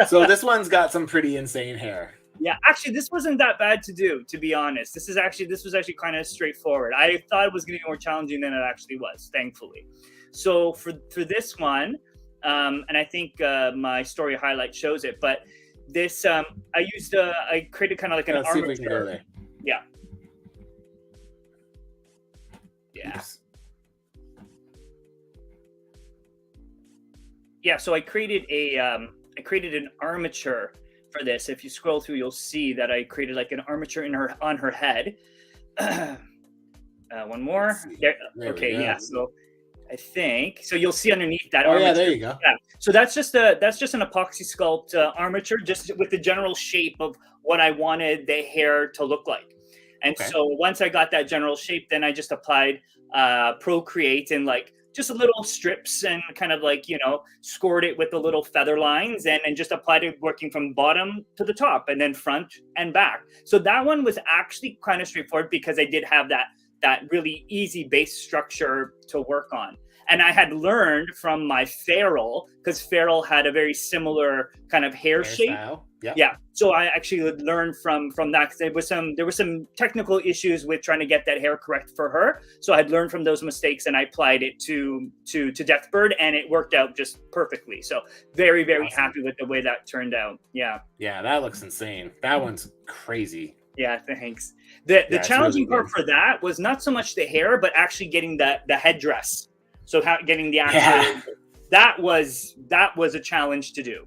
So this one's got some pretty insane hair.
Yeah, actually, this wasn't that bad to do, to be honest. This was actually kind of straightforward. I thought it was going to be more challenging than it actually was, thankfully. So for this one, and I think my story highlight shows it, but this I created kind of like an armature. See if we can go there. Yeah. Yeah. Oops. Yeah, so I created an armature for this. If you scroll through, you'll see that I created like an armature on her head. One more. There okay, yeah. So I think so. You'll see underneath that.
Armature. Yeah, there you go.
Yeah. So that's just an epoxy sculpt armature, just with the general shape of what I wanted the hair to look like. And so once I got that general shape, then I just applied Procreate and like just little strips and kind of like, scored it with the little feather lines and just applied it working from bottom to the top and then front and back. So that one was actually kind of straightforward because I did have that really easy base structure to work on. And I had learned from my Feral, because Feral had a very similar kind of hair shape.
Yep.
Yeah. So I actually learned from that, because there were some technical issues with trying to get that hair correct for her. So I had learned from those mistakes and I applied it to Deathbird, and it worked out just perfectly. So very, very happy with the way that turned out. Yeah.
Yeah, that looks insane. That one's crazy.
Yeah, thanks. The challenging part for that was not so much the hair, but actually getting the headdress. So getting the actual that was a challenge to do.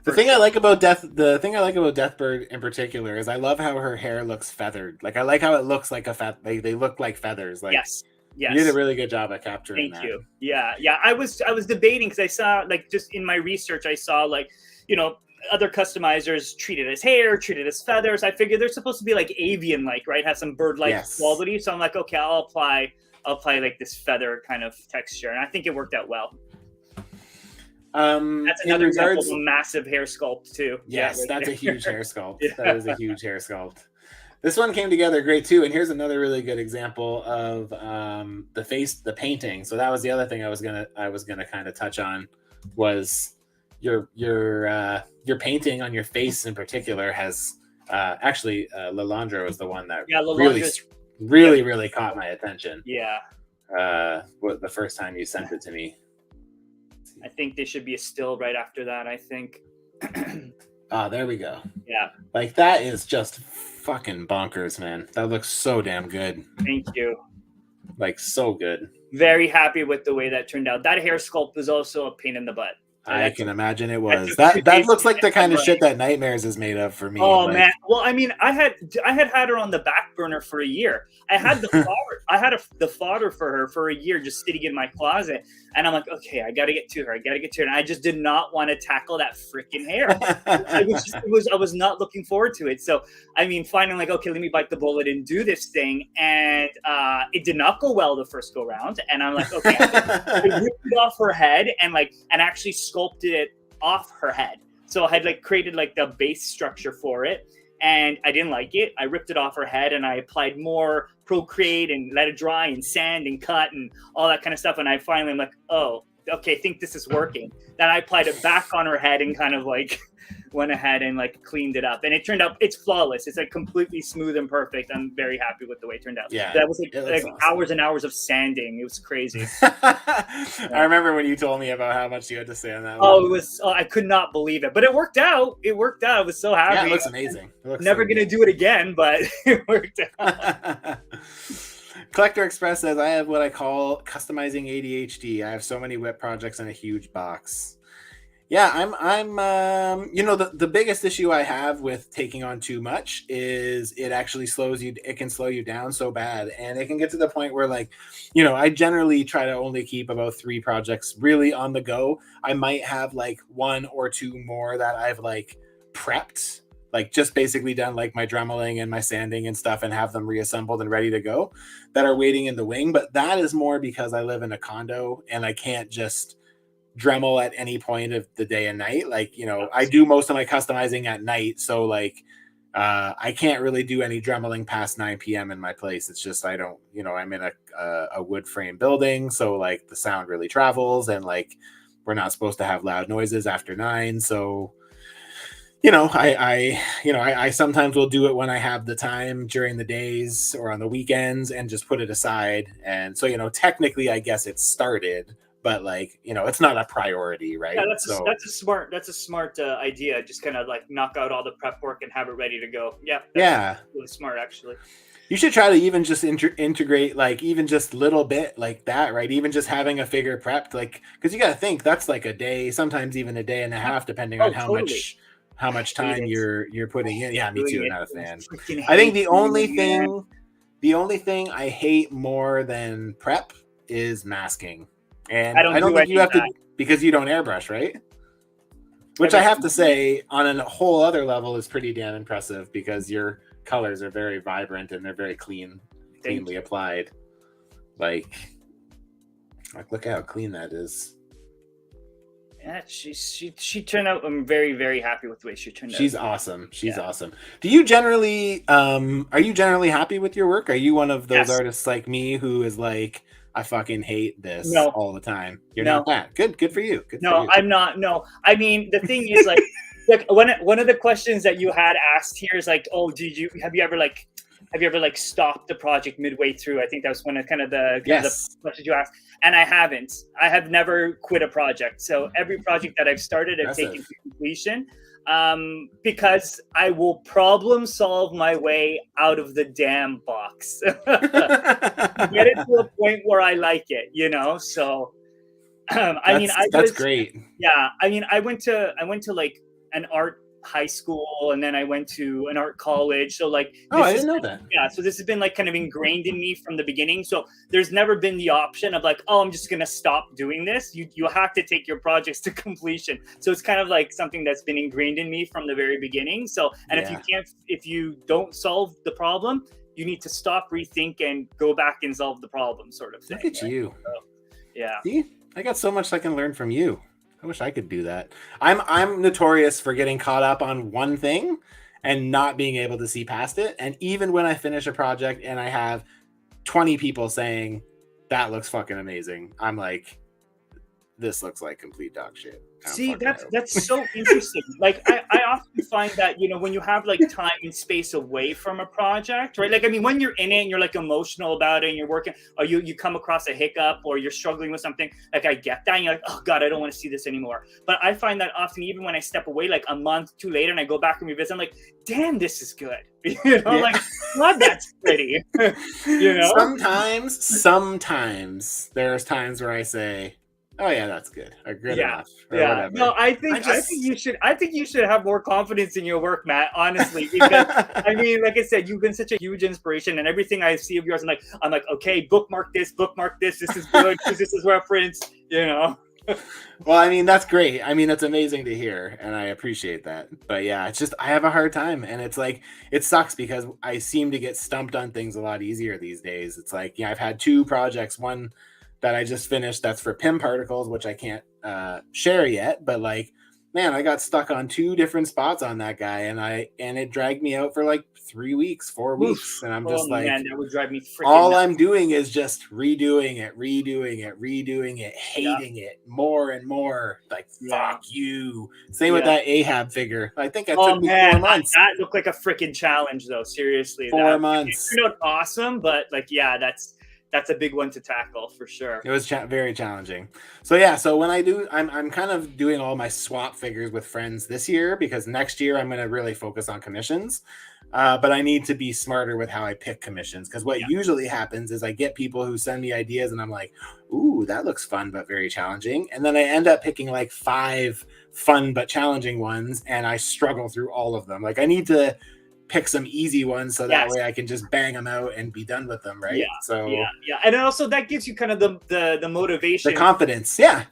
The thing I like about Deathbird in particular is I love how her hair looks feathered. Like I like how it looks like they look like feathers. Like
yes.
You did a really good job at capturing that.
Thank you. Yeah. I was debating because I saw, like, just in my research, I saw like, other customizers treat it as hair, treat it as feathers. I figured they're supposed to be like avian like, right? Have some bird-like quality. So I'm like, okay, I'll apply like this feather kind of texture, and I think it worked out well. That's another example of a massive hair sculpt too.
Yes, that's a huge hair sculpt. That is a huge hair sculpt. This one came together great too, and here's another really good example of the painting. So that was the other thing I was gonna kind of touch on, was your painting on your face in particular has actually Lalandra was the one that really caught my attention.
Yeah.
The first time you sent it to me.
I think there should be a still right after that, I think.
There we go.
Yeah.
Like that is just fucking bonkers, man. That looks so damn good.
Thank you.
Like, so good.
Very happy with the way that turned out. That hair sculpt was also a pain in the butt.
I can imagine it was. That looks like the kind of shit that Nightmares is made of for me.
Oh man! Well, I mean, I had her on the back burner for a year. I had the fodder. I had the fodder for her for a year, just sitting in my closet. And I'm like, okay, I got to get to her. And I just did not want to tackle that freaking hair. I was not looking forward to it. So, I mean, finally, like, okay, let me bite the bullet and do this thing. And it did not go well the first go round. And I'm like, okay, I ripped it off her head and actually sculpted it off her head. So I had like created like the base structure for it, and I didn't like it. I ripped it off her head and I applied more Procreate and let it dry and sand and cut and all that kind of stuff. And I finally am like, oh, okay, I think this is working. Then I applied it back on her head and kind of like went ahead and like cleaned it up. And it turned out it's flawless. It's like completely smooth and perfect. I'm very happy with the way it turned out.
Yeah,
that was like
awesome.
Hours and hours of sanding. It was crazy.
I remember when you told me about how much you had to sand that.
Oh, it was. Oh, I could not believe it, but it worked out. It worked out. I was so happy.
Yeah, it looks amazing. It looks
Never gonna do it again, but it worked out.
Collector Express says, I have what I call customizing ADHD. I have so many WIP projects in a huge box. Yeah, I'm you know, the biggest issue I have with taking on too much is it actually it can slow you down so bad. And it can get to the point where, like, you know, I generally try to only keep about 3 projects really on the go. I might have like 1 or 2 more that I've like prepped, like just basically done like my dremeling and my sanding and stuff and have them reassembled and ready to go that are waiting in the wing. But that is more because I live in a condo and I can't just Dremel at any point of the day and night. Like, you know, I do most of my customizing at night. So like, I can't really do any dremeling past 9 p.m. in my place. It's just, I don't, you know, I'm in a wood frame building. So like the sound really travels and like, we're not supposed to have loud noises after 9. So, you know, I sometimes will do it when I have the time during the days or on the weekends and just put it aside. And so, you know, technically I guess it started, but like, you know, it's not a priority, right?
Yeah, that's a smart idea. Just kind of like knock out all the prep work and have it ready to go. Yeah, that's really smart actually.
You should try to even just integrate like even just a little bit like that, right? Even just having a figure prepped, like, because you got to think that's like a day, sometimes even a day and a half, depending on how much time you're putting in. Yeah, me too. Not a fan. I think the only thing I hate more than prep is masking. And I don't think you have to, because you don't airbrush, right? Which I have to say, on a whole other level, is pretty damn impressive because your colors are very vibrant and they're very cleanly applied. Like look how clean that is.
Yeah, she turned out. I'm very, very happy with the way she turned out.
She's awesome. She's awesome. Do you generally are you generally happy with your work? Are you one of those artists like me who is like, I fucking hate this all the time? You're not that. Good for you.
I'm not. No, I mean, the thing is, like one of the questions that you had asked here is like, oh, have you ever stopped the project midway through? I think that was one of the questions you asked. And I haven't. I have never quit a project. So every project that I've started, I've taken to completion. Because I will problem solve my way out of the damn box. Get it to a point where I like it, you know? So, that's great. Yeah. I mean, I went to like an art high school and then I went to an art college. So like,
I didn't know that.
Yeah. So this has been like kind of ingrained in me from the beginning. So there's never been the option of like, oh, I'm just going to stop doing this. You have to take your projects to completion. So it's kind of like something that's been ingrained in me from the very beginning. So, and if you don't solve the problem, you need to stop, rethink, and go back and solve the problem, sort of thing.
Look at you.
So, yeah.
See, I got so much I can learn from you. I wish I could do that. I'm notorious for getting caught up on one thing and not being able to see past it. And even when I finish a project and I have 20 people saying that looks fucking amazing, I'm like, this looks like complete dog shit.
See, that's so interesting. Like I often find that, you know, when you have like time and space away from a project, right? Like, I mean, when you're in it and you're like emotional about it and you're working, or you come across a hiccup or you're struggling with something, like I get that. And you're like, oh God, I don't want to see this anymore. But I find that often, even when I step away, like a month, 2 later, and I go back and revisit, I'm like, damn, this is good. You know,
Yeah.
like, God, that's pretty. You know?
Sometimes there's times where I say, "Oh yeah, that's good," or "Good
Yeah.
enough," or
Yeah.
whatever.
No, I think you should have more confidence in your work, Matt, honestly, because I mean, like I said, you've been such a huge inspiration, and everything I see of yours, I'm like, okay, bookmark this, this is good, because this is reference, you know.
Well, I mean, that's great. I mean, that's amazing to hear, and I appreciate that. But yeah, it's just I have a hard time, and it's like it sucks because I seem to get stumped on things a lot easier these days. It's like, I've had two projects, one that I just finished that's for PIM particles, which I can't share yet, but like, man, I got stuck on two different spots on that guy, and it dragged me out for like 3 weeks, 4
Oof.
weeks, and I'm
Oh
just like,
man, that would drive me freaking
all
nuts.
I'm doing is just redoing it, hating it more and more. Like, fuck you. Same with that Ahab figure. I think it took me 4 months.
That looked like a freaking challenge, though. Seriously,
4 months.
It turned out awesome, but like, yeah, that's a big one to tackle for sure.
It was very challenging. So yeah, so when I do, I'm kind of doing all my swap figures with friends this year, because next year I'm going to really focus on commissions. But I need to be smarter with how I pick commissions, because what usually happens is I get people who send me ideas and I'm like, ooh, that looks fun but very challenging. And then I end up picking like 5 fun but challenging ones, and I struggle through all of them. Like, I need to pick some easy ones so that way I can just bang them out and be done with them, right?
Yeah. And also that gives you kind of the motivation,
the confidence. Yeah.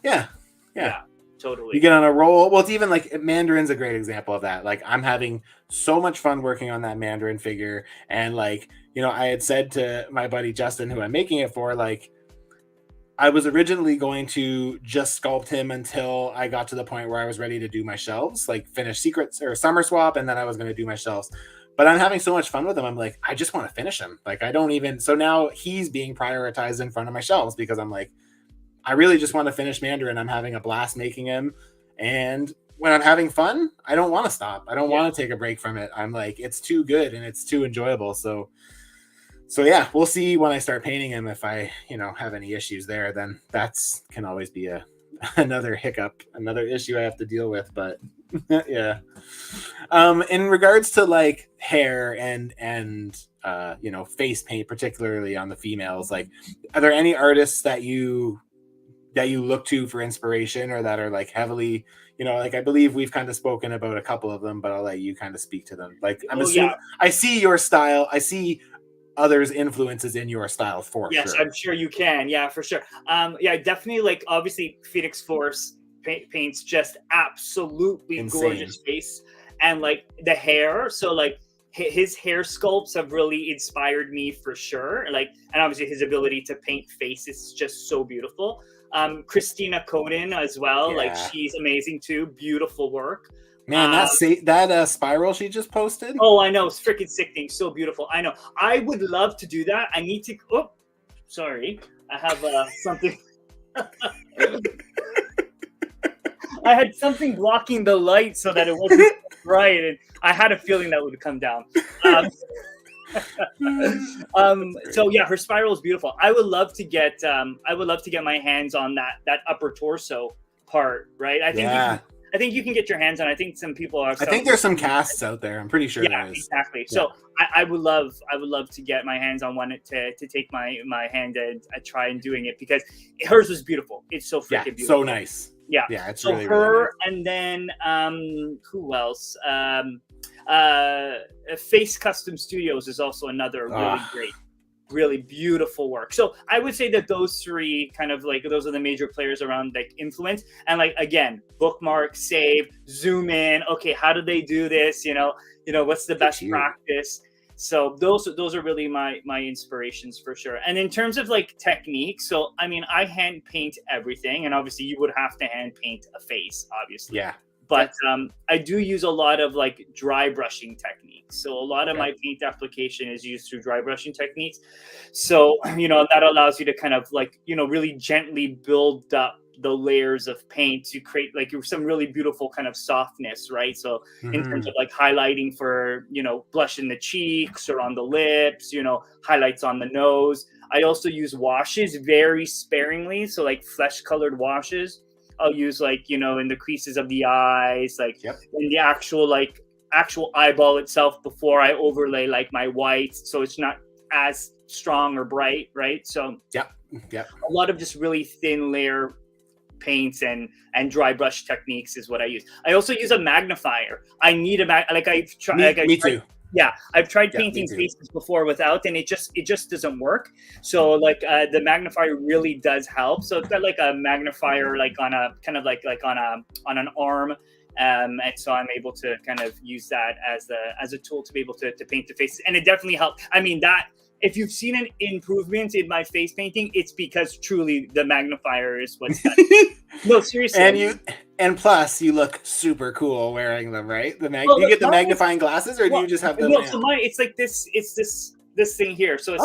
Totally.
You get on a roll. Well, it's even like Mandarin's a great example of that. Like, I'm having so much fun working on that Mandarin figure. And like, I had said to my buddy Justin, who I'm making it for, like, I was originally going to just sculpt him until I got to the point where I was ready to do my shelves, like finish Secrets or Summer Swap, and then I was going to do my shelves. But I'm having so much fun with him. I'm like, I just want to finish him. Like, I don't even. So now he's being prioritized in front of my shelves, because I'm like, I really just want to finish Mandarin. I'm having a blast making him. And when I'm having fun, I don't want to stop. I don't want to take a break from it. I'm like, it's too good and it's too enjoyable. So yeah, we'll see when I start painting him. If I, have any issues there, then that's can always be another hiccup, another issue I have to deal with. But yeah. In regards to like hair and face paint, particularly on the females, like, are there any artists that you look to for inspiration, or that are like heavily, like, I believe we've kind of spoken about a couple of them, but I'll let you kind of speak to them. Like, I'm assuming I see your style. I see others' influences in your style for sure.
Yes, I'm sure you can. Yeah, for sure. Definitely. Like, obviously, Phoenix Force paints just absolutely
insane.
Gorgeous face, and like the hair. So like his hair sculpts have really inspired me for sure. Like, and obviously his ability to paint faces is just so beautiful. Christina Conan as well. Like, she's amazing too. Beautiful work.
Man, that spiral she just posted.
Oh, I know. It's freaking sickening. So beautiful. I know. I would love to do that. I need to. Oh, sorry. I have something. I had something blocking the light so that it wasn't bright, and I had a feeling that would come down. So yeah, her spiral is beautiful. I would love to get my hands on that upper torso part, right? I think you can get your hands on. I think some people are.
I think there's some casts out there. I'm pretty sure there is.
Exactly. So I would love to get my hands on one to take my hand and try and doing it, because hers was beautiful. It's so freaking beautiful.
So nice.
Yeah.
It's
so
really,
her,
really nice.
And then who else? Face Custom Studios is also another really great, really beautiful work. So I would say that those three kind of like, those are the major players around like influence. And like, again, bookmark, save, zoom in. Okay, how do they do this? What's the best practice? So those are really my inspirations for sure. And in terms of like technique, so I mean, I hand paint everything, and obviously you would have to hand paint a face, obviously.
Yeah.
But I do use a lot of like dry brushing techniques. So a lot of my paint application is used through dry brushing techniques. So, that allows you to kind of like, really gently build up the layers of paint to create like some really beautiful kind of softness, right? So in terms of like highlighting for, blush in the cheeks or on the lips, highlights on the nose. I also use washes very sparingly. So like flesh colored washes. I'll use like, in the creases of the eyes, like in the actual like actual eyeball itself before I overlay like my whites, so it's not as strong or bright, right? So
Yep.
a lot of just really thin layer paints and dry brush techniques is what I use. I also use a magnifier. I need a
Me too.
Yeah, I've tried
Yeah, me
painting
too.
faces before without, and it just doesn't work. So like the magnifier really does help. So it's got like a magnifier like on a kind of like on an arm. And so I'm able to kind of use that as a tool to be able to paint the faces, and it definitely helped. I mean, that if you've seen an improvement in my face painting, it's because truly the magnifier is what's done. No, seriously.
And plus you look super cool wearing them, right? Do you get the
mine,
magnifying glasses, or do you just have the lamp?
So mine, it's like this. It's this thing here. So it's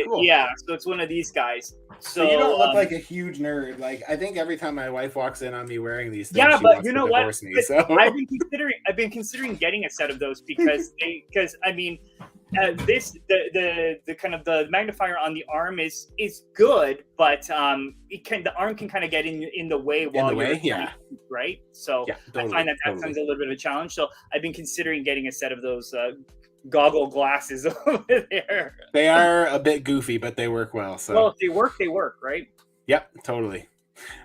cool.
yeah. So it's one of these guys.
So you don't look like a huge nerd. Like, I think every time my wife walks in on me wearing these things,
yeah,
she
but
wants
you
to
know what?
divorce me. So
I've been considering getting a set of those because I mean, the kind of the magnifier on the arm is good, but the arm can kind of get in the way while you're right. So yeah, totally, I find that sounds a little bit of a challenge. So I've been considering getting a set of those goggle glasses over there.
They are a bit goofy, but they work well. So
well, if they work, right?
Yep, totally.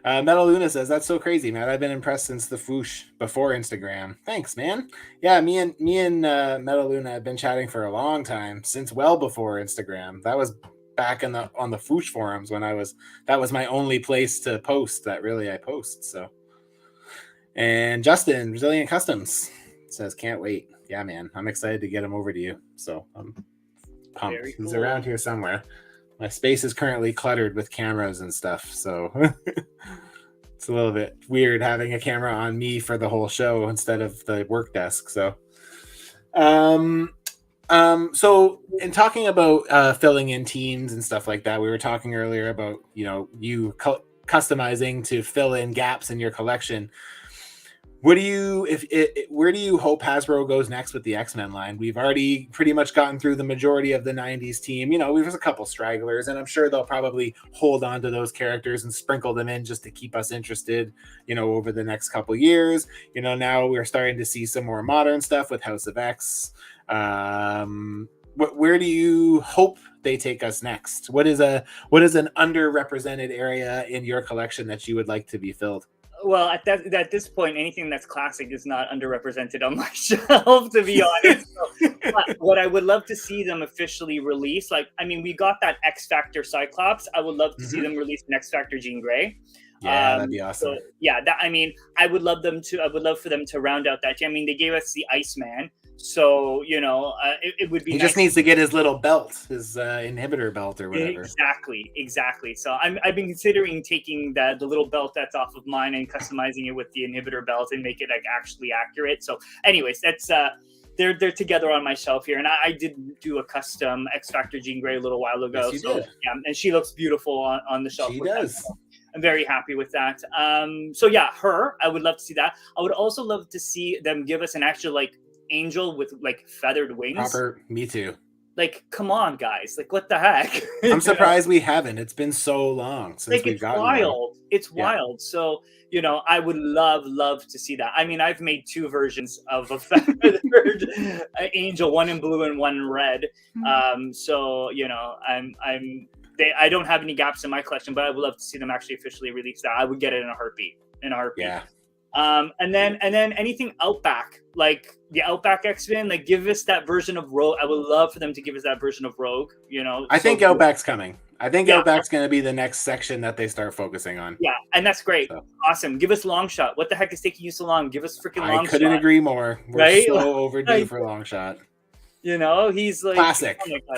Metal Luna says, that's so crazy, man. I've been impressed since the Foosh before Instagram. Thanks, man. Yeah, me and Metal Luna have been chatting for a long time, since well before Instagram. That was back on the Foosh forums when that was my only place to post that really I post. So, and Justin, Resilient Customs, says, can't wait. Yeah, man, I'm excited to get him over to you. So I'm pumped. Very He's cool. Around here somewhere. My space is currently cluttered with cameras and stuff, so it's a little bit weird having a camera on me for the whole show instead of the work desk. So, so in talking about filling in teams and stuff like that, we were talking earlier about you customizing to fill in gaps in your collection. Where do you hope Hasbro goes next with the X-Men line? We've already pretty much gotten through the majority of the 90s team. There's a couple stragglers, and I'm sure they'll probably hold on to those characters and sprinkle them in just to keep us interested, over the next couple years. Now we're starting to see some more modern stuff with House of X. Where do you hope they take us next? What is an underrepresented area in your collection that you would like to be filled?
Well, at this point, anything that's classic is not underrepresented on my shelf, to be honest. But what I would love to see them officially release, we got that X Factor Cyclops. I would love to see them release an X Factor Jean Grey.
Yeah, that'd be awesome.
So, yeah, I would love for them to round out that. They gave us the Iceman. So, it would be
He just needs to get his little belt, his inhibitor belt or whatever.
Exactly. So I've been considering taking the little belt that's off of mine and customizing it with the inhibitor belt and make it like actually accurate. So anyways, that's they're together on my shelf here. And I did do a custom X Factor Jean Grey a little while ago.
Yes, you did.
Yeah, and she looks beautiful on the shelf.
She does.
That. I'm very happy with that. So yeah, her, I would love to see that. I would also love to see them give us an actual angel with feathered wings.
Me too.
Come on, guys! What the heck?
I'm surprised we haven't. It's been so long since we've gotten
wild. One. It's wild. So I would love to see that. I've made two versions of a feathered angel, one in blue and one in red. So I don't have any gaps in my collection, but I would love to see them actually officially release that. I would get it in a heartbeat.
Yeah.
And then anything Outback, like the Outback X-Men, give us that version of Rogue. I would love for them to give us that version of Rogue.
I think Outback's coming. I think Outback's going to be the next section that they start focusing on.
Yeah, and that's great. So. Awesome. Give us Longshot. What the heck is taking you so long? Give us freaking Longshot.
I couldn't agree more. We're so overdue for Longshot.
He's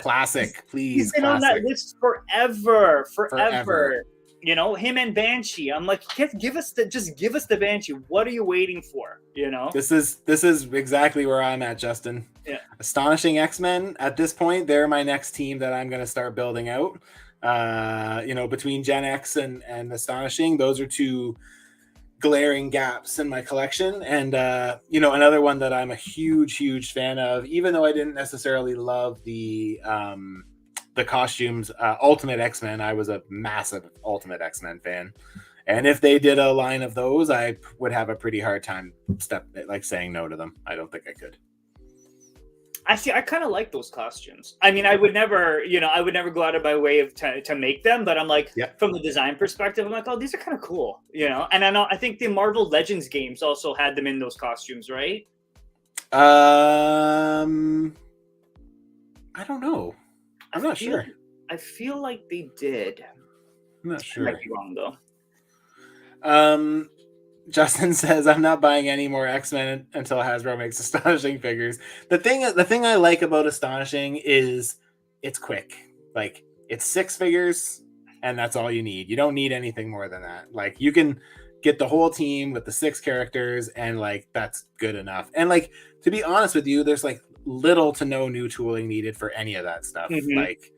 classic. Please.
He's been on that list forever. Him and Banshee. I'm like, give us the Banshee. What are you waiting for?
This is exactly where I'm at, Justin.
Yeah.
Astonishing X-Men. At this point, they're my next team that I'm going to start building out. Between Gen X and Astonishing, those are two glaring gaps in my collection. And another one that I'm a huge fan of, even though I didn't necessarily love the costumes, Ultimate X-Men. I was a massive Ultimate X-Men fan, and if they did a line of those, I would have a pretty hard time saying no to them. I don't think I could.
I kind of like those costumes. I mean, I would never go out of my way to make them, but I'm like, from the design perspective, I'm like, oh, these are kind of cool, And I think the Marvel Legends games also had them in those costumes, right?
I don't know. I'm not sure.
I feel like they did.
I'm not sure.
I might be wrong though.
Justin says, I'm not buying any more X-Men until Hasbro makes Astonishing figures. The thing I like about Astonishing is it's quick. Like, it's 6 figures, and that's all you need. You don't need anything more than that. Like, you can get the whole team with the 6 characters, and, like, that's good enough. And, like, to be honest with you, there's, like, little to no new tooling needed for any of that stuff.
Mm-hmm.
Like,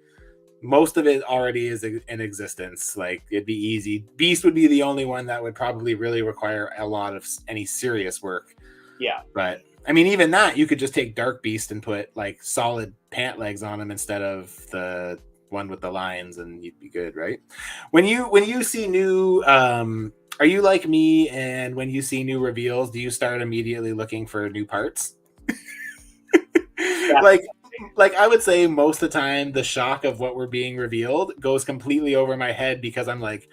most of it already is in existence. Like, it'd be easy. Beast would be the only one that would probably really require a lot of any serious work.
Yeah.
But I mean, even that, you could just take Dark Beast and put like solid pant legs on him instead of the one with the lines, and you'd be good, right? When you see new, are you like me? And when you see new reveals, do you start immediately looking for new parts? Yeah. Like I would say most of the time, the shock of what we're being revealed goes completely over my head because I'm like,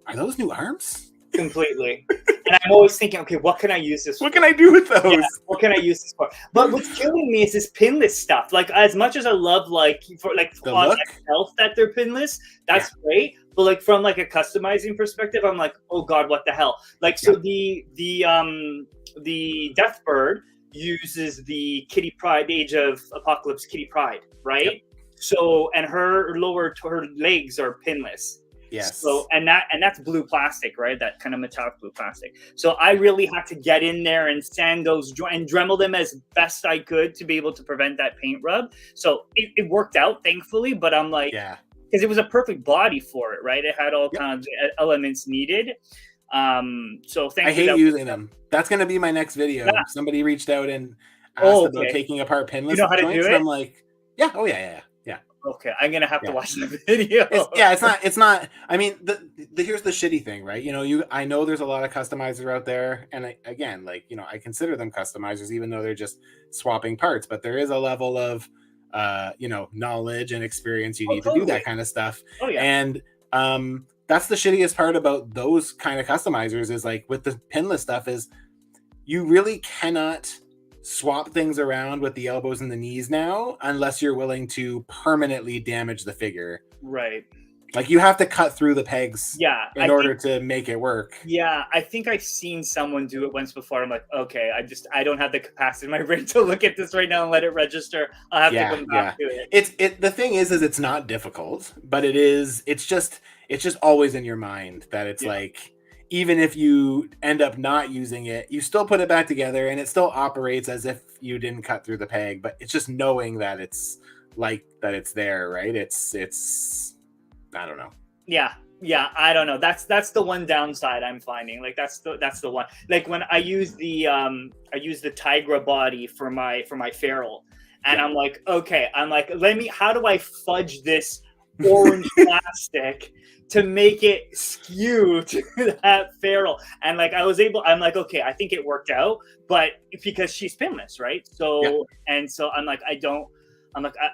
are those new arms?
Completely. And I'm always thinking, okay, what can I use this for?
What can I do with those?
Yeah, what can I use this for? But what's killing me is this pinless stuff. Like, as much as I love the on itself that they're pinless, that's great. But like from like a customizing perspective, I'm like, oh god, what the hell? Like, so the Deathbird uses the Kitty Pryde, Age of Apocalypse Kitty Pryde, right? Yep. So, and her legs are pinless.
Yes.
So, and that's blue plastic, right? That kind of metallic blue plastic. So I really had to get in there and sand those and Dremel them as best I could to be able to prevent that paint rub. So it worked out, thankfully. But I'm like, because it was a perfect body for it, right? It had all kinds of elements needed. So thankfully,
I hate using them. That's going to be my next video. Yeah. Somebody reached out and asked about taking apart pinless.
You know how to do it?
And I'm like, yeah, oh yeah.
Okay, I'm gonna have to watch the video.
It's not. I mean, here's the shitty thing, right? I know there's a lot of customizers out there, and I consider them customizers, even though they're just swapping parts. But there is a level of, knowledge and experience you need to do that kind of stuff.
Oh yeah.
And that's the shittiest part about those kind of customizers is like with the pinless stuff is you really cannot swap things around with the elbows and the knees now unless you're willing to permanently damage the figure.
Right.
Like you have to cut through the pegs in order to make it work.
Yeah, I think I've seen someone do it once before. I'm like, okay, I don't have the capacity in my brain to look at this right now and let it register. I'll have to come back to it.
The thing is it's not difficult, but it's just always in your mind that it's like, even if you end up not using it, you still put it back together and it still operates as if you didn't cut through the peg, but it's just knowing that it's like that it's there, right? It's I don't know.
Yeah, I don't know. That's the one downside I'm finding. Like that's the one. Like when I use the Tigra body for my feral, and I'm like, okay, how do I fudge this orange plastic to make it skew to that feral? And like I'm like, okay, I think it worked out, but because she's pinless, right? So and so I'm like,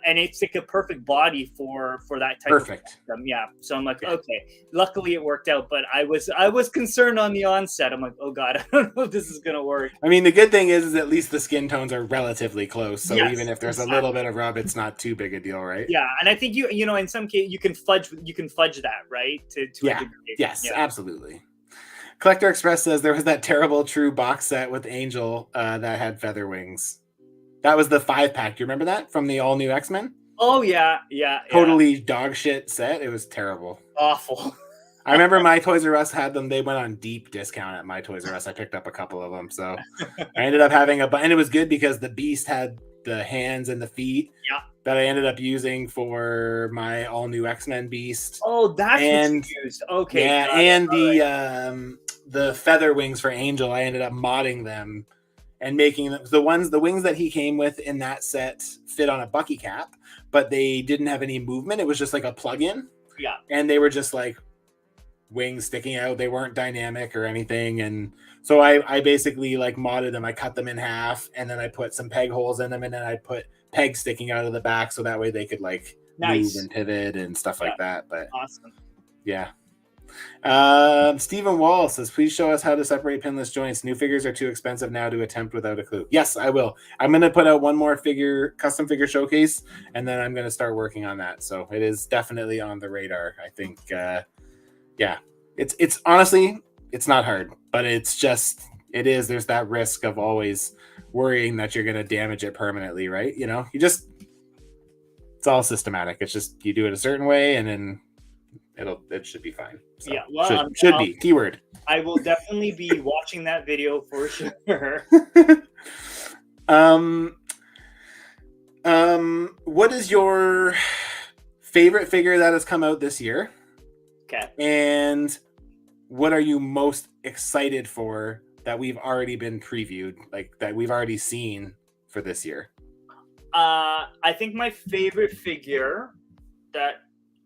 and it's like a perfect body for that type of system. Yeah. So I'm like, okay, luckily it worked out, but I was concerned on the onset. I'm like, oh god, I don't know if this is gonna work.
I mean, the good thing is at least the skin tones are relatively close, so even if there's a little bit of rub, it's not too big a deal, right?
Yeah, and I think you in some case you can fudge that, right? To a degree.
Yes, absolutely. Collector Express says there was that terrible True box set with Angel that had feather wings. That was the 5-pack. Do you remember that from the all new X-Men?
Oh yeah.
Totally dog shit set. It was terrible.
Awful.
I remember my Toys R Us had them. They went on deep discount at my Toys R Us. I picked up a couple of them. So I ended up having and it was good because the Beast had the hands and the feet that I ended up using for my all new X-Men Beast.
Oh, that's what you used. Okay.
Yeah, and the feather wings for Angel, I ended up modding them and making them the wings that he came with in that set fit on a Bucky cap, but they didn't have any movement. It was just like a plug-in.
Yeah.
And they were just like wings sticking out. They weren't dynamic or anything. And so I basically like modded them. I cut them in half and then I put some peg holes in them and then I put pegs sticking out of the back, so that way they could like
Nice.
move and pivot and stuff like that. But
awesome.
Yeah. Stephen Wall says, please show us how to separate pinless joints. New figures are too expensive now to attempt without a clue. Yes, I will. I'm going to put out one more custom figure showcase, and then I'm going to start working on that. So it is definitely on the radar. I think, yeah, it's honestly, it's not hard, but it's just, there's that risk of always worrying that you're going to damage it permanently, right? You know, it's all systematic. It's just, you do it a certain way, and then it should be fine. So,
yeah, well,
should be keyword.
I will definitely be watching that video for sure.
What is your favorite figure that has come out this year?
Okay.
And what are you most excited for that we've already been previewed, like that we've already seen for this year?
I think my favorite figure that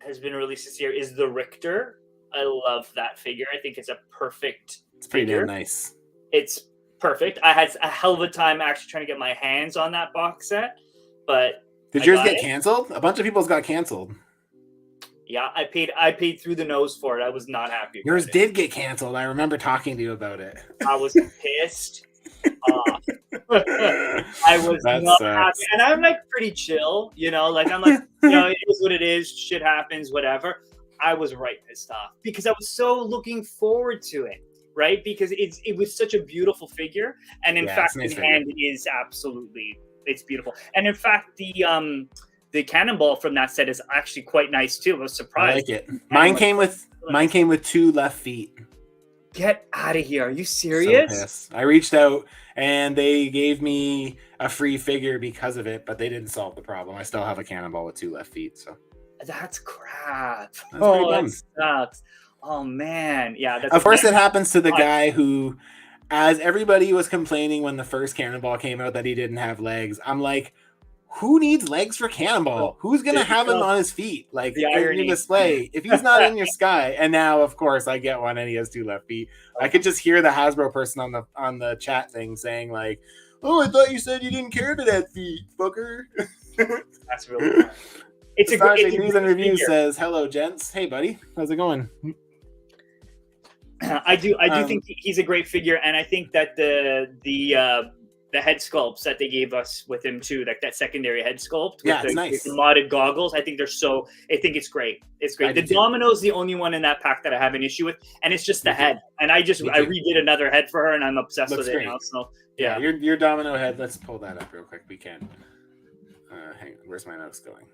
has been released this year is the Richter. I love that figure. I think it's a perfect
It's pretty
figure.
damn nice.
It's perfect. I had a hell of a time actually trying to get my hands on that box set, but
did yours get canceled? A bunch of people's got canceled.
Yeah, I paid through the nose for it. I was not happy.
Yours did get canceled. I remember talking to you about it.
I was pissed. I was not happy, and I'm like pretty chill, you know. Like I'm like, you know, it is what it is. Shit happens, whatever. I was right pissed off because I was so looking forward to it, right? Because it was such a beautiful figure, and in fact, the hand is absolutely, it's beautiful. And in fact, the cannonball from that set is actually quite nice too. I was surprised.
I like it. Mine came with 2 left feet.
Get out of here. Are you serious?
So I reached out and they gave me a free figure because of it, but they didn't solve the problem. I still have a cannonball with 2 left feet. So
that's crap.
That
sucks. Oh man. Yeah.
Of course it happens to the guy who, as everybody was complaining when the first cannonball came out that he didn't have legs, I'm like, who needs legs for Cannonball? Who's going to have him on his feet? Like, in your display. If he's not in your sky. And now, of course, I get one and he has 2 left feet. I could just hear the Hasbro person on the chat thing saying, like, oh, I thought you said you didn't care if it had feet, fucker.
That's really fun. It's a great
News and Reviews says, hello, gents. Hey, buddy. How's it going?
I do think he's a great figure. And I think that the head sculpts that they gave us with him too, like that secondary head sculpt with
it's nice.
The modded goggles. I think I think it's great. It's great. The Domino's the only one in that pack that I have an issue with, and it's just the head. And I redid another head for her, and I'm obsessed with it now. So yeah,
your Domino head. Let's pull that up real quick. We can. Hang on, where's my notes going?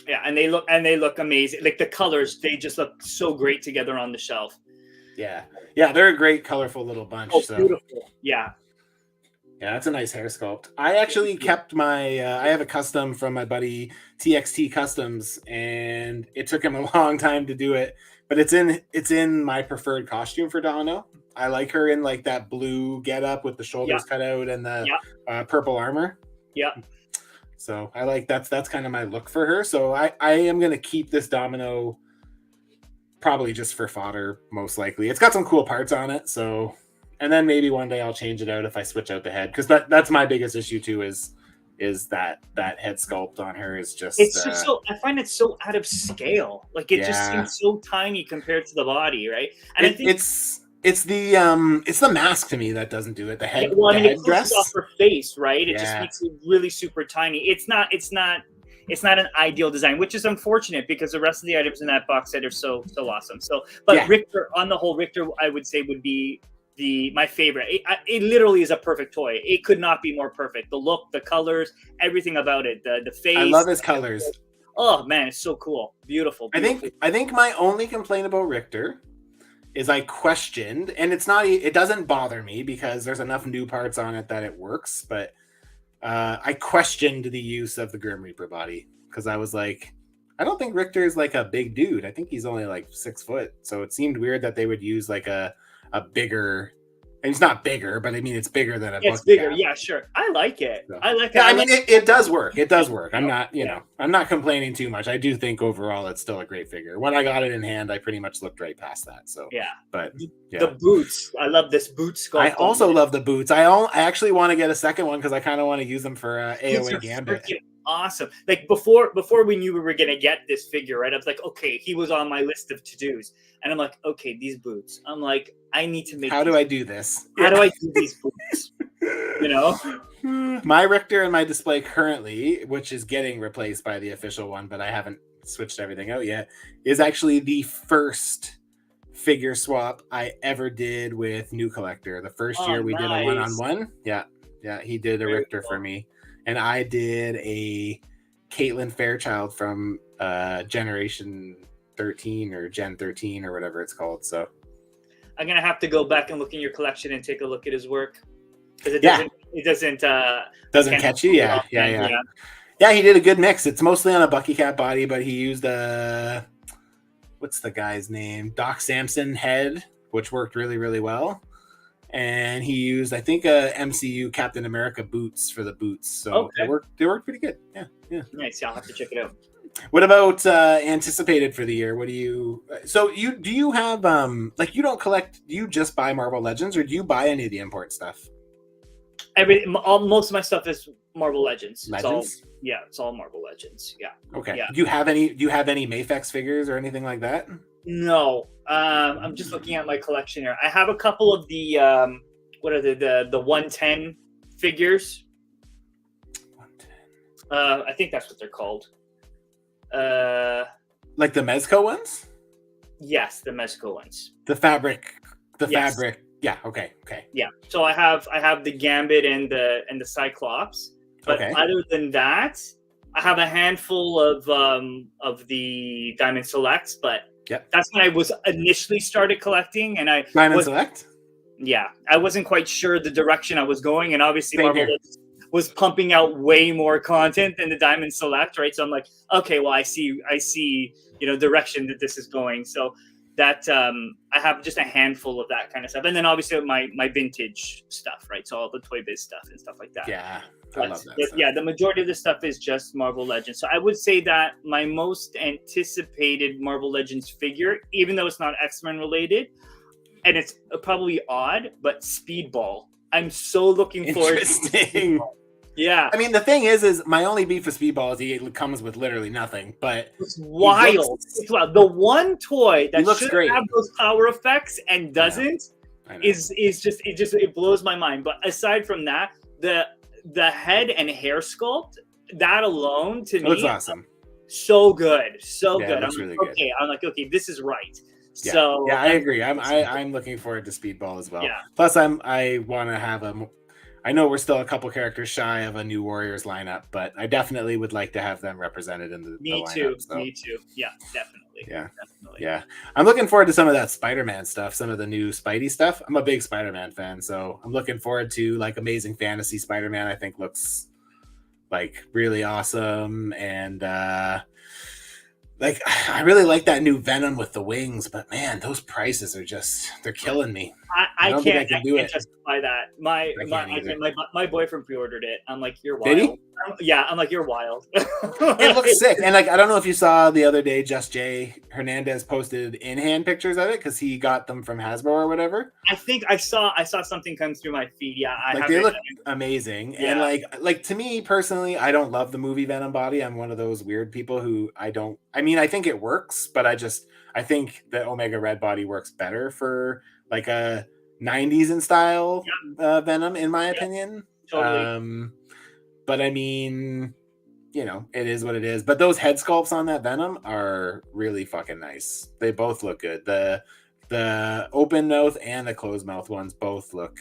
Yeah, and they look amazing. Like the colors, they just look so great together on the shelf.
Yeah, they're a great, colorful little bunch. So.
Beautiful. Yeah,
that's a nice hair sculpt. I actually kept my. I have a custom from my buddy TXT Customs, and it took him a long time to do it. But it's in my preferred costume for Domino. I like her in like that blue getup with the shoulders cut out and the purple armor.
Yeah.
So I like that's kind of my look for her. So I am gonna keep this Domino. Probably just for fodder, most likely. It's got some cool parts on it, so, and then maybe one day I'll change it out if I switch out the head, because that's my biggest issue too. Is that head sculpt on her is just
just so, I find it so out of scale. Like it just seems so tiny compared to the body, right? And I think
it's the mask to me that doesn't do it. The head,
it dress off her face, right? It just makes it really super tiny. It's not an ideal design, which is unfortunate because the rest of the items in that box set are so awesome. So, but Richter, on the whole, Richter, I would say would be my favorite. It literally is a perfect toy. It could not be more perfect. The look, the colors, everything about it, the face.
I love his colors.
Oh man, it's so cool, beautiful.
I think my only complaint about Richter is I questioned, and it doesn't bother me because there's enough new parts on it that it works, but. I questioned the use of the Grim Reaper body because I was like, I don't think Richter is like a big dude. I think he's only like 6 foot. So it seemed weird that they would use like a bigger And it's not bigger, but I mean, it's bigger than a
It's
bucket
bigger.
cap.
Yeah, sure. I like it.
So,
I like it.
yeah, I mean, it does work. It does work. I'm not,
Yeah.
I'm not complaining too much. I do think overall it's still a great figure. When I got it in hand, I pretty much looked right past that. So,
Yeah.
but yeah.
The boots. I love this boot sculpt.
I also love the boots. I actually want to get a second one because I kind of want to use them for AOA Gambit.
Awesome. Like before we knew we were gonna get this figure, right? I was like, okay, he was on my list of to-dos. And I'm like, okay, these boots. I'm like, I need to make
How do I do this?
How do I do these boots? You know?
My Richter in my display currently, which is getting replaced by the official one, but I haven't switched everything out yet, is actually the first figure swap I ever did with New Collector. The first year we did a one-on-one. Yeah, he did a Richter for me. And I did a Caitlin Fairchild from Generation 13 or Gen 13 or whatever it's called. So
I'm gonna have to go back and look in your collection and take a look at his work. Because it doesn't
catch you. Yeah, he did a good mix. It's mostly on a Bucky Cat body, but he used a what's the guy's name? Doc Samson head, which worked really, really well. And he used, I think, a MCU Captain America boots for the boots. So they worked pretty good. Yeah.
Nice. I'll have to check it out.
What about anticipated for the year? What do you? So do you have like you don't collect? Do you just buy Marvel Legends, or do you buy any of the import stuff?
Most of my stuff is Marvel Legends.
Legends?
It's all Marvel Legends. Yeah.
Okay.
Yeah.
Do you have any Mafix figures or anything like that?
No. I'm just looking at my collection here. I have a couple of the what are the 110 figures. 110. I think that's what they're called.
Like the Mezco ones?
Yes, the Mezco ones.
The fabric. Yeah. Okay.
Yeah. So I have the Gambit and the Cyclops. But other than that, I have a handful of the Diamond Selects. But that's when I was initially started collecting, and
Diamond Select.
Yeah, I wasn't quite sure the direction I was going, and obviously Marvel was pumping out way more content than the Diamond Select, right? So I'm like, okay, well, I see, direction that this is going. So that I have just a handful of that kind of stuff, and then obviously my vintage stuff, right? So all the Toy Biz stuff and stuff like that.
Yeah, I love that stuff.
Yeah, the majority of the stuff is just Marvel Legends. So I would say that my most anticipated Marvel Legends figure, even though it's not X-Men related, and it's probably odd, but Speedball. I'm so looking forward to Speedball. Yeah.
I mean, the thing is my only beef with Speedball is he comes with literally nothing, but
it's wild. It's wild. The one toy that should
great.
have those power effects and doesn't is just it blows my mind. But aside from that, the head and hair sculpt, that alone to me
looks awesome.
So good. So good.
I'm
really
good.
I'm like, okay, this is right.
Yeah.
So
I agree. I'm looking forward to Speedball as well.
Yeah.
Plus I want to have I know we're still a couple characters shy of a new Warriors lineup, but I definitely would like to have them represented in the lineup.
Me too. Yeah, definitely.
Yeah. I'm looking forward to some of that Spider-Man stuff, some of the new Spidey stuff. I'm a big Spider-Man fan, so I'm looking forward to like Amazing Fantasy Spider-Man. I think looks like really awesome, and like I really like that new Venom with the wings, but man, those prices are they're killing me.
I can't justify that. My boyfriend pre-ordered it. I'm like, you're wild.
Did he?
Yeah, I'm like, you're wild.
It looks sick. And like, I don't know if you saw the other day, Just Jay Hernandez posted in-hand pictures of it because he got them from Hasbro or whatever.
I think I saw something come through my feed. Yeah,
they look amazing. Yeah. And like to me personally, I don't love the movie Venom body. I'm one of those weird people who I think it works, but I think the Omega Red body works better for like a 90s in style Venom, in my opinion.
Totally.
But I mean, it is what it is. But those head sculpts on that Venom are really fucking nice. They both look good. The open mouth and the closed mouth ones both look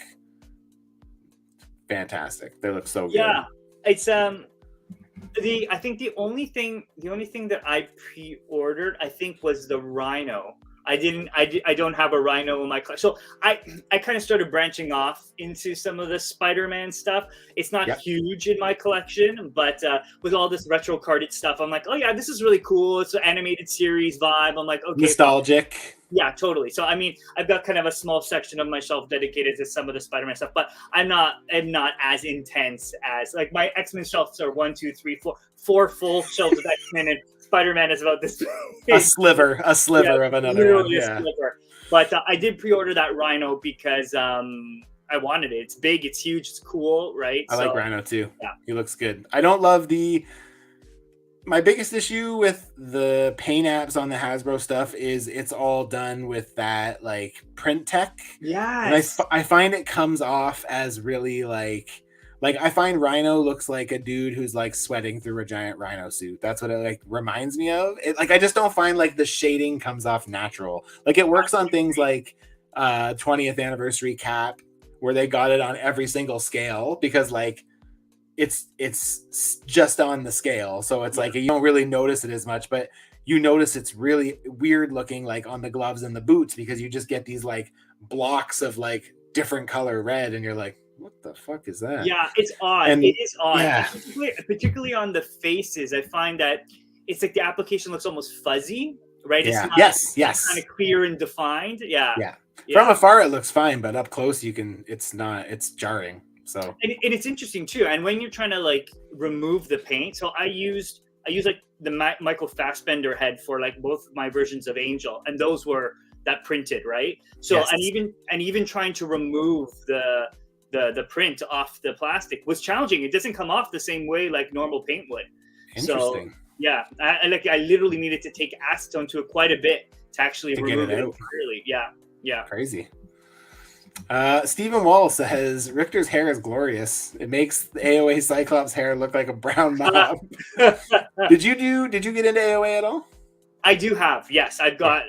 fantastic. They look so good.
Yeah, it's I think the only thing that I pre-ordered, I think, was the Rhino. I don't have a Rhino in my collection. So I kind of started branching off into some of the Spider-Man stuff. It's not huge in my collection, but with all this retro carded stuff, I'm like, oh yeah, this is really cool. It's an animated series vibe. I'm like, okay.
Nostalgic.
Yeah, totally. So I mean, I've got kind of a small section of my shelf dedicated to some of the Spider-Man stuff, but I'm not as intense as like my X-Men shelves are 1, 2, 3, 4 full shelves of X-Men, and Spider-Man is about this
A
big.
sliver
Yeah,
of another one.
literally a
Yeah.
sliver. But I did pre-order that Rhino because I wanted it. It's big, it's huge, it's cool, right?
I like Rhino too.
Yeah.
He looks good. I don't love my biggest issue with the paint apps on the Hasbro stuff is it's all done with that like print tech.
Yes.
And I find it comes off as really like I find Rhino looks like a dude who's like sweating through a giant Rhino suit. That's what it like reminds me of. It, like I just don't find like the shading comes off natural. Like it works on things like 20th anniversary Cap where they got it on every single scale because like it's just on the scale, so it's like you don't really notice it as much, but you notice it's really weird looking like on the gloves and the boots because you just get these like blocks of like different color red and you're like, what the fuck is that?
Yeah, it's odd.
And
it is odd.
yeah.
Particularly on the faces, I find that it's like the application looks almost fuzzy, right?
Yeah.
It's not
yes
kind of clear and defined. Yeah.
From afar it looks fine, but up close it's jarring. So
and it's interesting too. And when you're trying to like remove the paint, so I use like the Michael Fassbender head for like both my versions of Angel, and those were that printed, right? So
yes.
and even trying to remove the print off the plastic was challenging. It doesn't come off the same way like normal paint would.
Interesting.
So yeah, I literally needed to take acetone to it quite a bit to actually remove it entirely. Yeah.
Crazy. Stephen Wall says Richter's hair is glorious. It makes the AOA Cyclops hair look like a brown knob. Did you get into AOA at all?
I do have, yes. I've got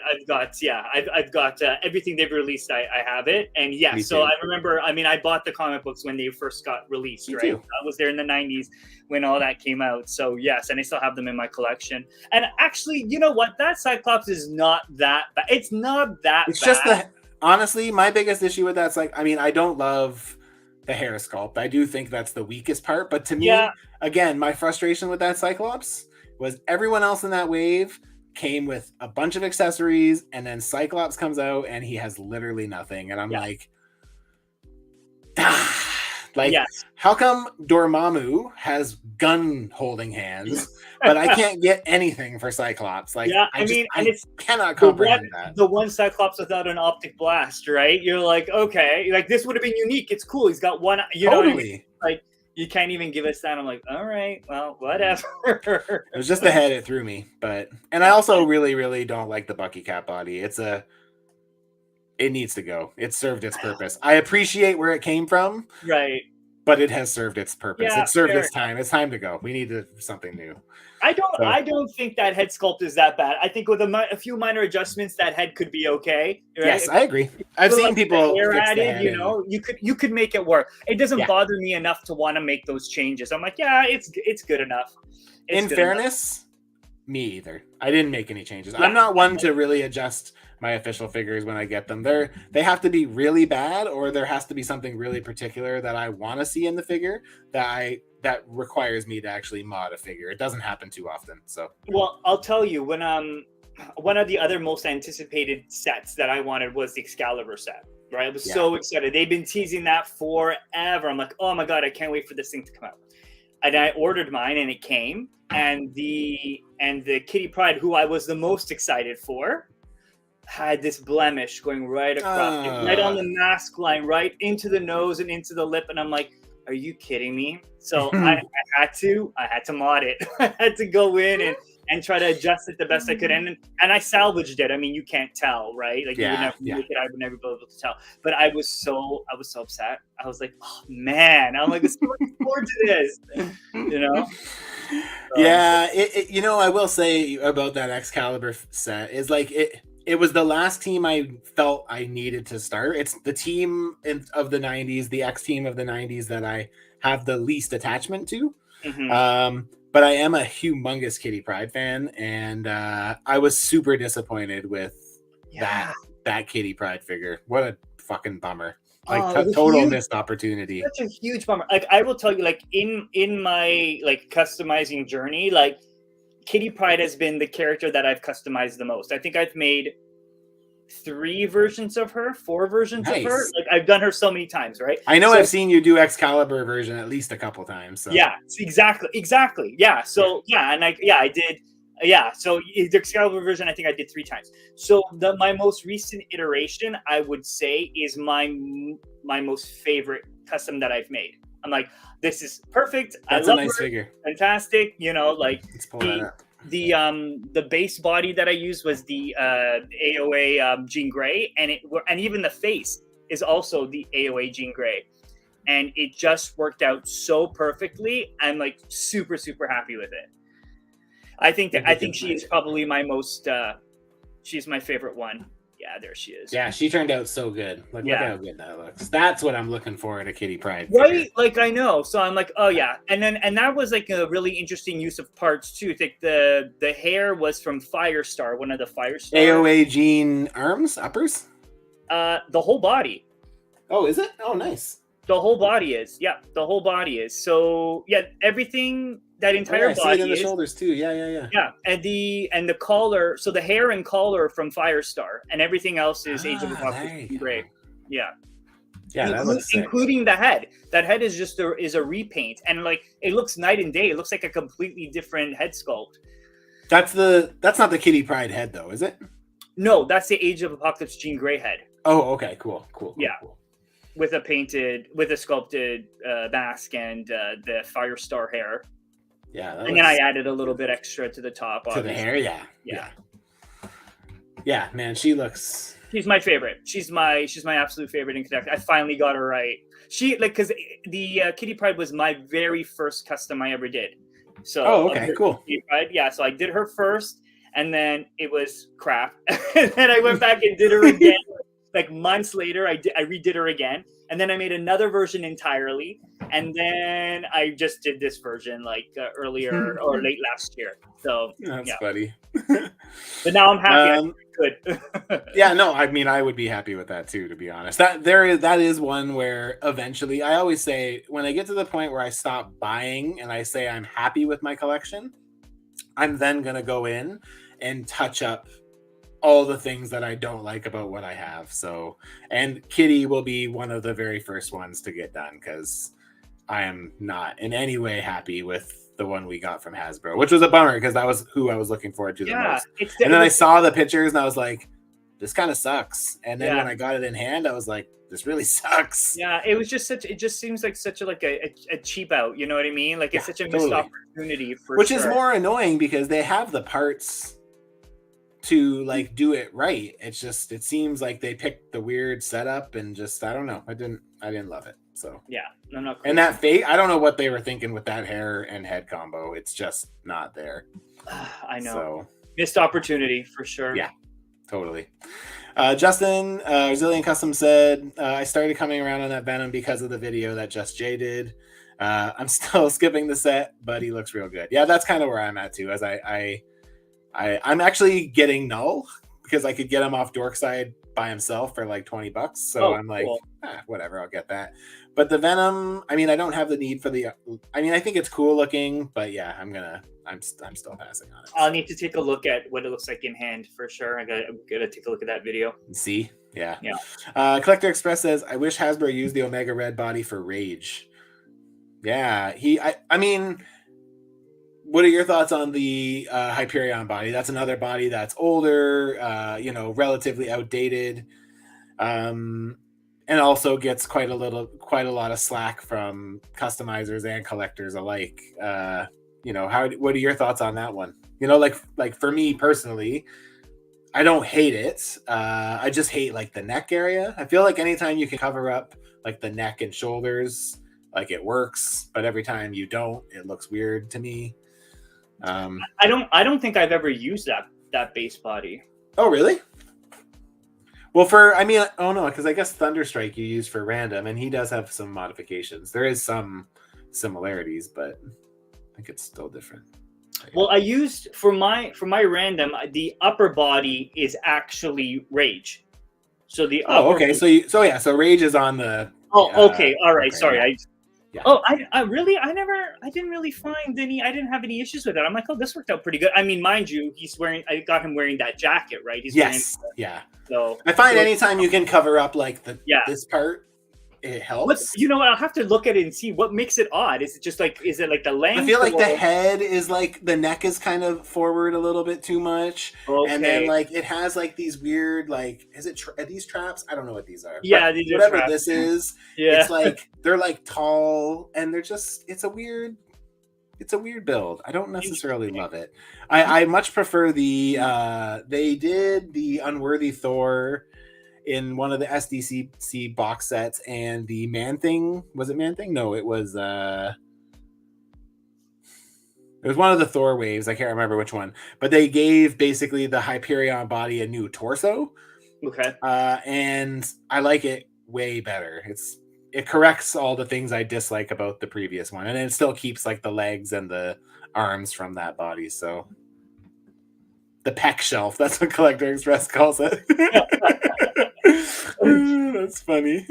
everything they've released. I have it, and yeah. So I remember. I mean, I bought the comic books when they first got released, right? I was there in the '90s when all that came out. So yes, and I still have them in my collection. And actually, you know what? That Cyclops is not that bad. It's not that.
It's
bad.
just honestly, my biggest issue with that's like, I mean, I don't love the hair sculpt. I do think that's the weakest part. But to me, again, my frustration with that Cyclops was everyone else in that wave came with a bunch of accessories, and then Cyclops comes out and he has literally nothing. And I'm like, how come Dormammu has gun holding hands, but I can't get anything for Cyclops? Like, I cannot comprehend that.
The one Cyclops without an optic blast, right? You're like, okay, like this would have been unique. It's cool. He's got one, you know what I mean? Like, you can't even give us that. I'm like, all right, well, whatever.
It was just the head, it threw me. And I also really, really don't like the Bucky Cap body. It needs to go. It served its purpose. I appreciate where it came from.
Right.
But it has served its purpose.
Yeah,
it served its time. It's time to go. We need something new.
I don't think that head sculpt is that bad. I think with a few minor adjustments, that head could be okay. Right?
Yes, I agree. I've seen people fix
added, you could make it work. It doesn't bother me enough to want to make those changes. I'm like, yeah, it's good enough.
In fairness, me either. I didn't make any changes. I'm not one to really adjust my official figures when I get them. They have to be really bad, or there has to be something really particular that I want to see in the figure that requires me to actually mod a figure. It doesn't happen too often. So
well, I'll tell you, when one of the other most anticipated sets that I wanted was the Excalibur set. Right, I was so excited. They've been teasing that forever. I'm like, oh my god, I can't wait for this thing to come out. And I ordered mine, and it came. And the Kitty Pryde, who I was the most excited for, had this blemish going right across, right on the mask line, right into the nose and into the lip. And I'm like, are you kidding me? So I had to mod it. I had to go in and try to adjust it the best I could. And I salvaged it. I mean, you can't tell, right? Like you would never make it, I would never be able to tell. But I was so upset. I was like, oh man, I'm like, let's look forward to this. You know?
Yeah, I will say about that Excalibur set is like it was the last team I felt I needed to start. It's the team of the 90s, the X team of the 90s that I have the least attachment to. Mm-hmm. But I am a humongous Kitty Pryde fan, and I was super disappointed with that Kitty Pryde figure. What a fucking bummer. Like total missed opportunity.
Such a huge bummer. Like I will tell you, like in my like customizing journey, like Kitty Pryde has been the character that I've customized the most. I think I've made 4 versions of her.
Nice.
Like I've done her so many times, right?
I know
So,
I've seen you do Excalibur version at least a couple times. So.
yeah, exactly. Yeah. So I did. Yeah. So the Excalibur version, I think I did 3 times. So my most recent iteration, I would say, is my most favorite custom that I've made. I'm like, this is perfect.
That's
I love
a nice
her.
figure.
Fantastic. You know, like
Let's pull that up.
the base body that I used was the AOA Jean Grey, and even the face is also the AOA Jean Grey, and it just worked out so perfectly. I'm like super happy with it. I think she is probably my most. She's my favorite one. Yeah, there she is.
Yeah, she turned out so good. Like, look how good that looks. That's what I'm looking for in a Kitty Pryde
figure.
Right?
Like, I know. So I'm like, oh yeah. And that was like a really interesting use of parts too. I think the hair was from Firestar, one of the Firestar.
AOA Jean arms, uppers?
The whole body.
Oh, is it? Oh, nice.
The whole body is. Yeah, the whole body is. So yeah, everything, that entire body. I see it in the shoulders too. Yeah. Yeah, and the collar. So the hair and collar from Firestar, and everything else is Age of Apocalypse Gray. Yeah.
Yeah, that looks sick.
Including the head. That head is just a repaint, and like it looks night and day. It looks like a completely different head sculpt. That's
not the Kitty Pryde head though, is it?
No, that's the Age of Apocalypse Jean Grey head.
Oh, okay, cool.
Yeah. Cool. With a sculpted mask and the Firestar hair.
Yeah,
and then I added a little bit extra to the top.
To the hair, yeah. Man, she's
my favorite. She's my absolute favorite in Connect. I finally got her right. Because the Kitty Pryde was my very first custom I ever did. So
cool.
Kitty Pryde, yeah. So I did her first, and then it was crap. And then I went back and did her again. Like months later, I redid her again, and then I made another version entirely, and then I just did this version like earlier or late last year. So
that's funny.
But now I'm happy. Good.
Yeah, no, I mean I would be happy with that too, to be honest. That is one where eventually, I always say, when I get to the point where I stop buying and I say I'm happy with my collection, I'm then gonna go in and touch up all the things that I don't like about what I have. So, and Kitty will be one of the very first ones to get done, because I am not in any way happy with the one we got from Hasbro, which was a bummer because that was who I was looking forward to the most. And then I saw the pictures and I was like, this kind of sucks. And then when I got it in hand, I was like, this really sucks.
Yeah, it was just it just seems like such a cheap out, you know what I mean? Like it's such a missed opportunity for
which is more annoying because they have the parts to like do it right. It's just, it seems like they picked the weird setup and just, I don't know. I didn't love it. So
yeah, I'm not crazy.
And that face, I don't know what they were thinking with that hair and head combo. It's just not there.
I know.
So
missed opportunity for sure.
Yeah, totally. Justin, Zillion Custom said, I started coming around on that Venom because of the video that Just Jay did. I'm still skipping the set, but he looks real good. Yeah, that's kind of where I'm at too, as I'm actually getting Null because I could get him off Dorkside by himself for like $20. So I'm like, cool. Whatever, I'll get that. But the Venom, I mean, I don't have the need for I mean, I think it's cool looking, but yeah, I'm still passing on it.
I'll need to take a look at what it looks like in hand for sure. I'm gonna take a look at that video.
See? Yeah. Collector Express says, I wish Hasbro used the Omega Red body for Rage. Yeah, I mean, what are your thoughts on the Hyperion body? That's another body that's older, relatively outdated, and also gets quite a lot of slack from customizers and collectors alike. What are your thoughts on that one? Like for me personally, I don't hate it. I just hate like the neck area. I feel like anytime you can cover up like the neck and shoulders, like it works, but every time you don't, it looks weird to me.
I don't think I've ever used that base body.
Oh, really? Well, because I guess Thunderstrike you use for random, and he does have some modifications. There is some similarities, but I think it's still different.
Well, I used for my random, the upper body is actually Rage. So the
so Rage is on the.
Oh, okay, all right. Sorry,
Yeah.
Oh, I didn't really find any. I didn't have any issues with it. I'm like, oh, this worked out pretty good. I mean, mind you, I got him wearing that jacket, right? He's wearing.
Yes. Yeah.
So
I find anytime you can cover up like
yeah.
this part, it
What
helps.
you know what? I'll have to look at it and see what makes it odd. Is it like the length?
I feel like the head is like the neck is kind of forward a little bit too much, and then like it has like these weird like are these traps? I don't know what these are.
Yeah,
but
these are
whatever
traps.
this is.
Yeah,
it's like they're like tall and they're just it's a weird build. I don't necessarily love it. I much prefer the they did the Unworthy Thor in one of the SDCC box sets, and the Man Thing, was it Man Thing? No, it was one of the Thor waves. I can't remember which one, but they gave basically the Hyperion Body a new torso.
Okay.
And I like it way better. It corrects all the things I dislike about the previous one, and it still keeps like the legs and the arms from that body. So the pec shelf, that's what Collector Express calls it. That's funny.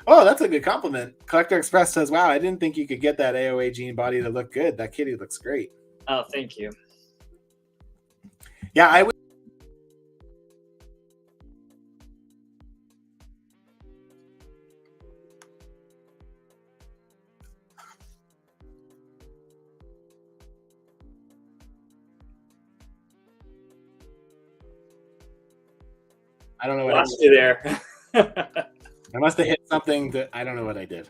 Oh, that's a good compliment. Collector Express says, wow, I didn't think you could get that AOA Jean body to look good. That kitty looks great.
Oh, thank you.
Yeah, I would. I don't know what
Lost you there.
I must have hit something that I don't know what I did.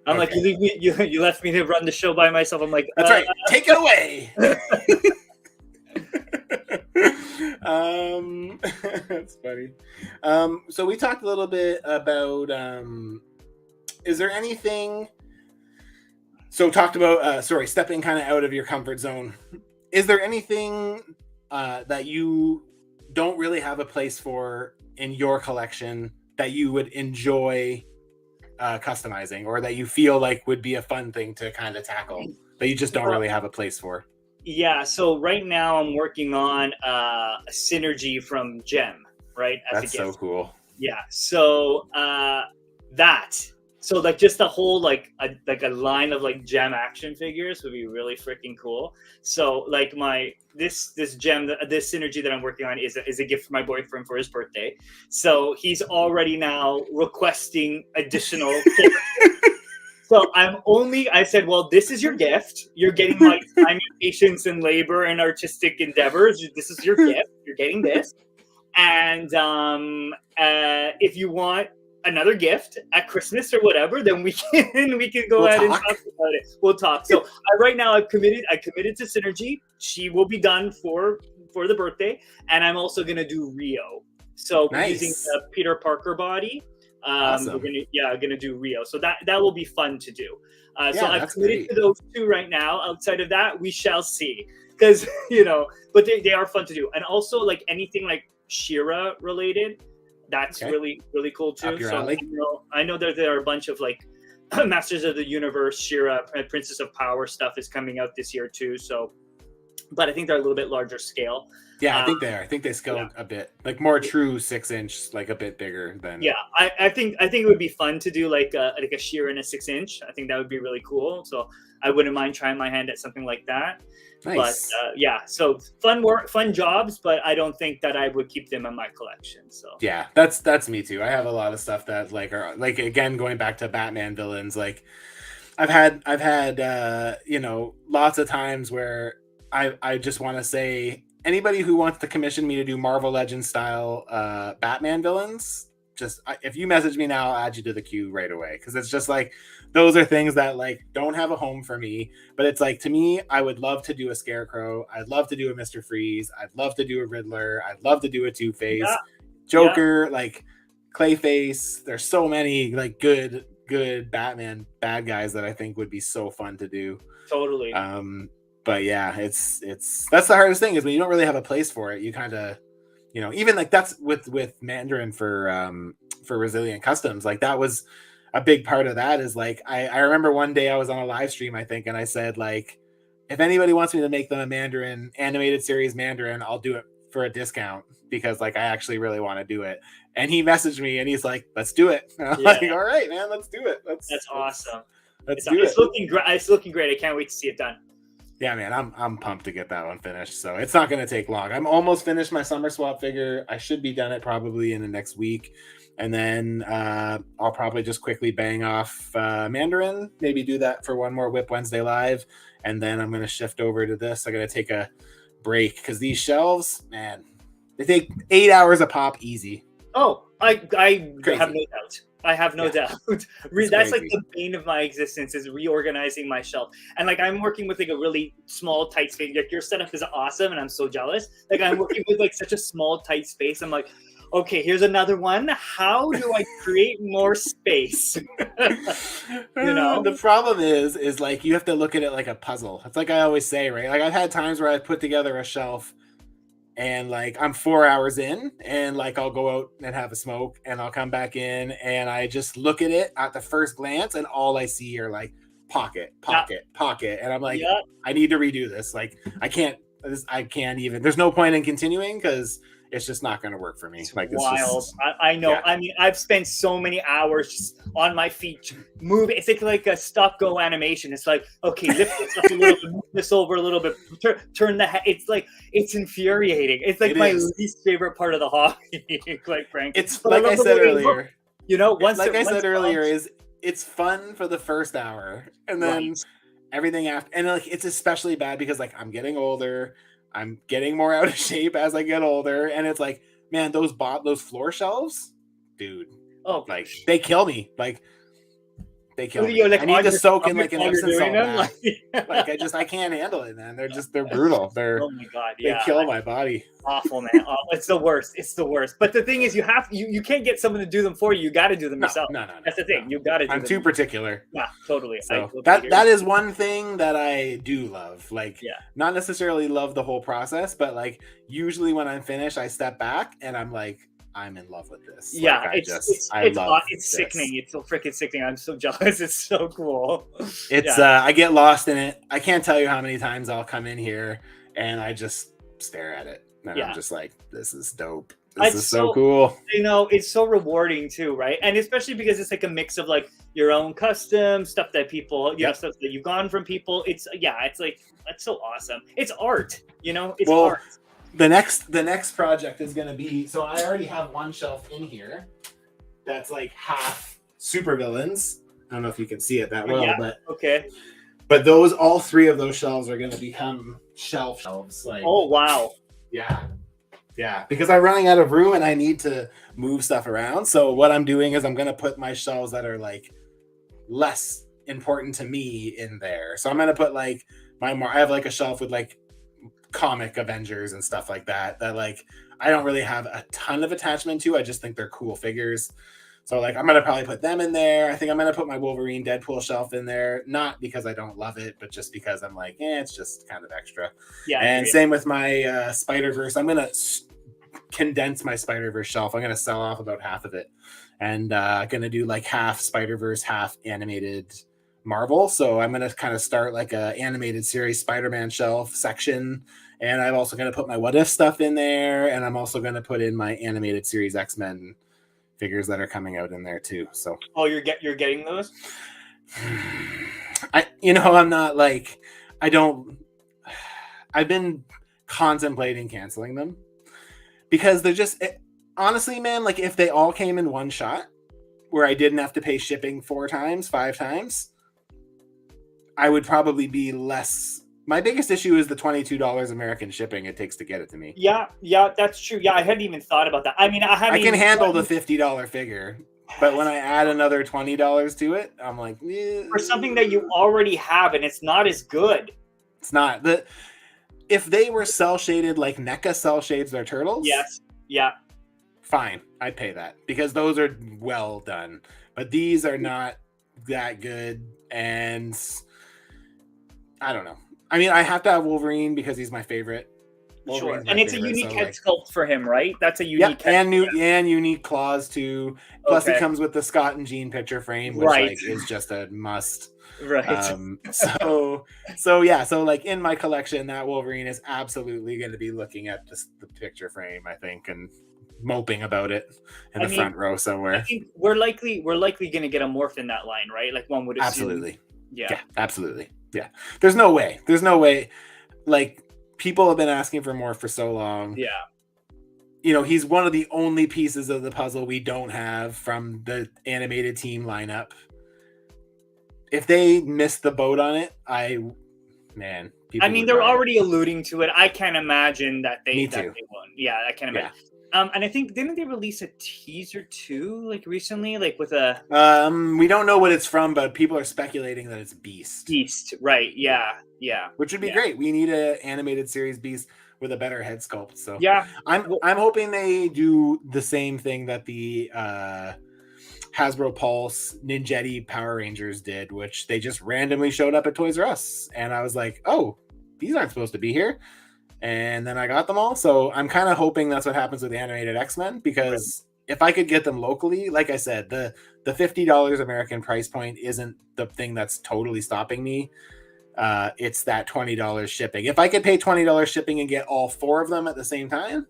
I'm like, you left me to run the show by myself. I'm like,
that's right. Take it away. That's funny. So we talked a little bit about is there anything, so talked about stepping kind of out of your comfort zone. Is there anything that you don't really have a place for in your collection that you would enjoy customizing, or that you feel like would be a fun thing to kind of tackle that you just don't really have a place for?
Yeah, so right now I'm working on a synergy from Gem, right?
That's so cool.
Yeah, so so like just the whole like a line of like Gem action figures would be really freaking cool. So like this Gem, this synergy that I'm working on is a gift for my boyfriend for his birthday. So he's already now requesting additional So I said, well, this is your gift. You're getting my time, patience, and labor and artistic endeavors. This is your gift. You're getting this. And if you want another gift at Christmas or whatever, then we can go ahead and talk about it. We'll talk. So right now I've committed to Synergy. She will be done for the birthday. And I'm also going to do Rio. So we're using the Peter Parker body.
Awesome.
We're gonna do Rio, so that will be fun to do. So I've committed to those two right now. Outside of that, we shall see, because but they are fun to do. And also like anything like She-Ra related, that's really cool too. So I know that there are a bunch of like Masters of the Universe, She-Ra, Princess of Power stuff is coming out this year too. So, but I think they're a little bit larger scale.
Yeah, I think they are. I think they scaled a bit, like more true 6-inch, like a bit bigger than.
Yeah, I think it would be fun to do like a She-Ra in a 6-inch. I think that would be really cool. So I wouldn't mind trying my hand at something like that. Nice. But so fun jobs, but I don't think that I would keep them in my collection. So
yeah, that's me too. I have a lot of stuff that like are like, again, going back to Batman villains. Like I've had lots of times where I just want to say, anybody who wants to commission me to do Marvel Legends style Batman villains, just if you message me now, I'll add you to the queue right away, because it's just like those are things that like don't have a home for me. But it's like, to me, I would love to do a Scarecrow. I'd love to do a Mr. Freeze. I'd love to do a Riddler. I'd love to do a Two-Face, Joker, like Clayface. There's so many like good Batman bad guys that I think would be so fun to do.
Totally.
But yeah, it's that's the hardest thing, is when you don't really have a place for it. You kind of, even like that's with Mandarin for Resilient Customs. Like that was a big part of that. Is like I remember one day I was on a live stream, I think, and I said, like, if anybody wants me to make them a Mandarin animated series Mandarin, I'll do it for a discount. because like I actually really want to do it. And he messaged me and he's like, let's do it. And I'm
Yeah.
like, all right, man, let's do it.
That's awesome.
Let's do it.
It's looking great. It's looking great. I can't wait to see it done.
Yeah, man, I'm pumped to get that one finished. So it's not going to take long. I'm almost finished my summer swap figure. I should be done it probably in the next week. And then I'll probably just quickly bang off Mandarin, maybe do that for one more WIP Wednesday live. And then I'm going to shift over to this. I'm going to take a break because these shelves, man, they take 8 hours a pop easy.
Oh, I have no doubt. I have no doubt. That's
crazy.
like the bane of my existence is reorganizing my shelf. And like I'm working with like a really small, tight space. Like your setup is awesome, and I'm so jealous. Like I'm working with like such a small, tight space. I'm like, okay, here's another one. How do I create more space? You know,
the problem is like you have to look at it like a puzzle. It's like I always say, right? Like I've had times where I put together a shelf and like I'm 4 hours in and like I'll go out and have a smoke and I'll come back in and I just look at it at the first glance and all I see are like pocket. And I'm like, I need to redo this. Like I can't even, there's no point in continuing because it's just not going to work for me.
It's
like
wild.
Just,
I know. Yeah. I mean, I've spent so many hours just on my feet moving. It's like a stop-go animation. It's like, okay, lift this up a little bit, move this over a little bit, turn the head. It's like, it's infuriating. It's like my least favorite part of the hobby, quite frankly.
It's like I said earlier.
You know,
it's fun for the first hour, and then everything after. And like, it's especially bad because like I'm getting older. I'm getting more out of shape as I get older, and it's like, man, those floor shelves, dude.
Oh,
like they kill me. Like they kill me.
Like,
I need to soak in like an Epsom salt bath. Like I can't handle it, man. They're brutal. Oh
my god, yeah.
They kill my body.
Awful, man. It's the worst. It's the worst. But the thing is, you can't get someone to do them for you. You got to do them yourself.
No.
That's the thing. You got to do them.
I'm too particular.
Yeah, totally.
So that is one thing that I do love. Like, not necessarily love the whole process, but like usually when I'm finished, I step back and I'm like, I'm in love with this.
Yeah,
like,
it's sickening. It's so freaking sickening. I'm so jealous. It's so cool.
It's I get lost in it. I can't tell you how many times I'll come in here and I just stare at it. And I'm just like, this is dope. This is so cool.
You know, it's so rewarding too, right? And especially because it's like a mix of like your own custom stuff that people, you know, stuff that you've gone from people. It's like, that's so awesome. It's art, you know, it's art.
The next project is going to be, so I already have one shelf in here that's like half supervillains. I don't know if you can see it that well, but
okay.
But all three of those shelves are going to become shelves. Like,
oh wow,
yeah, because I'm running out of room and I need to move stuff around. So what I'm doing is I'm going to put my shelves that are like less important to me in there. So I'm going to put like I have like a shelf with like comic Avengers and stuff like that like I don't really have a ton of attachment to. I just think they're cool figures. So like I'm gonna probably put them in there. I think I'm gonna put my Wolverine Deadpool shelf in there, not because I don't love it, but just because I'm like, it's just kind of extra. Yeah. And same with my Spider-Verse. I'm gonna condense my Spider-Verse shelf. I'm gonna sell off about half of it, and gonna do like half Spider-Verse, half animated Marvel. So I'm going to kind of start like a animated series Spider-Man shelf section, and I'm also going to put my What If stuff in there, and I'm also going to put in my animated series X-Men figures that are coming out in there too. So
you're getting those?
I'm not like, I've been contemplating canceling them because they're just honestly, man, like if they all came in one shot where I didn't have to pay shipping 4 times, 5 times, I would probably be less. My biggest issue is the $22 American shipping it takes to get it to me.
Yeah, that's true. Yeah, I hadn't even thought about that. I mean, I
can handle the $50 figure, but when I add another $20 to it, I'm like,
for something that you already have and it's not as good.
It's not. If they were cell shaded like NECA cell shades their turtles, fine, I'd pay that because those are well done. But these are not that good, and I don't know. I mean, I have to have Wolverine because he's my favorite.
Sure, and it's a unique head sculpt for him, right? That's a unique
and unique claws too. Plus, it comes with the Scott and Jean picture frame, which like is just a must.
Right.
So like in my collection, that Wolverine is absolutely going to be looking at the picture frame, I think, and moping about it in the front row somewhere.
I think we're likely going to get a morph in that line, right? Like one would assume.
Absolutely.
Yeah,
absolutely. Yeah. There's no way. Like, people have been asking for more for so long.
Yeah.
You know, he's one of the only pieces of the puzzle we don't have from the animated team lineup. If they missed the boat on it,
they're already alluding to it. I can't imagine that they won't. Yeah, I can't imagine. Yeah. And I think, didn't they release a teaser too, like recently, like with a?
We don't know what it's from, but people are speculating that it's Beast.
Beast, right? Yeah.
Which would be great. We need an animated series Beast with a better head sculpt. So
yeah,
I'm hoping they do the same thing that the Hasbro Pulse Ninjetti Power Rangers did, which they just randomly showed up at Toys R Us, and I was like, oh, these aren't supposed to be here. And then I got them all. So I'm kind of hoping that's what happens with the animated X-Men, because if I could get them locally, like I said, the $50 American price point isn't the thing that's totally stopping me. It's that $20 shipping. If I could pay $20 shipping and get all 4 of them at the same time,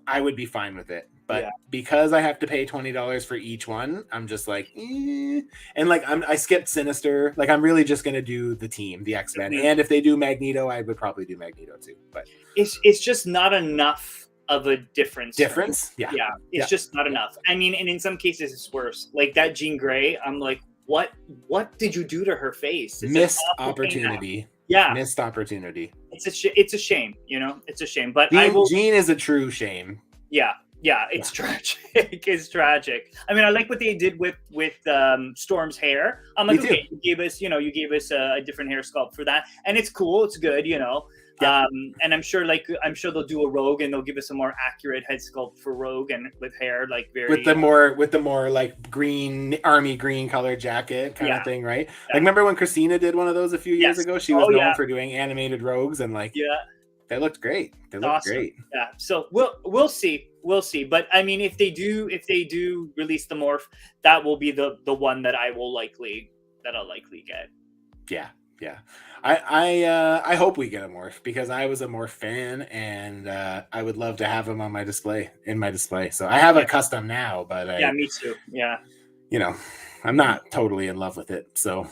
I would be fine with it. But because I have to pay $20 for each one, I'm just like, eh. And like I skipped Sinister. Like, I'm really just gonna do the team, the X-Men. Mm-hmm. And if they do Magneto, I would probably do Magneto too. But
it's just not enough of a difference.
Yeah.
It's just not enough. I mean, and in some cases it's worse. Like that Jean Grey, I'm like, what did you do to her face?
Missed opportunity. Missed opportunity.
It's a shame, you know. It's a shame. But
Jean is a true shame.
Yeah, it's tragic. It's tragic. I mean, I like what they did with Storm's hair. I'm like, okay, you gave us a different hair sculpt for that, and it's cool. It's good, you know. Yeah. And I'm sure they'll do a Rogue, and they'll give us a more accurate head sculpt for Rogue, and with hair like very with
the more like green army green color jacket kind of thing, right? Yeah. Like, remember when Christina did one of those a few years ago? She was known for doing animated Rogues, and like they looked great. They looked awesome. Great.
Yeah. So we'll see. We'll see. But I mean, if they do release the morph, that will be the one that I'll likely get.
Yeah. I hope we get a morph, because I was a morph fan, and I would love to have him on my display. So I have a custom now, but
me too. Yeah.
You know, I'm not totally in love with it. So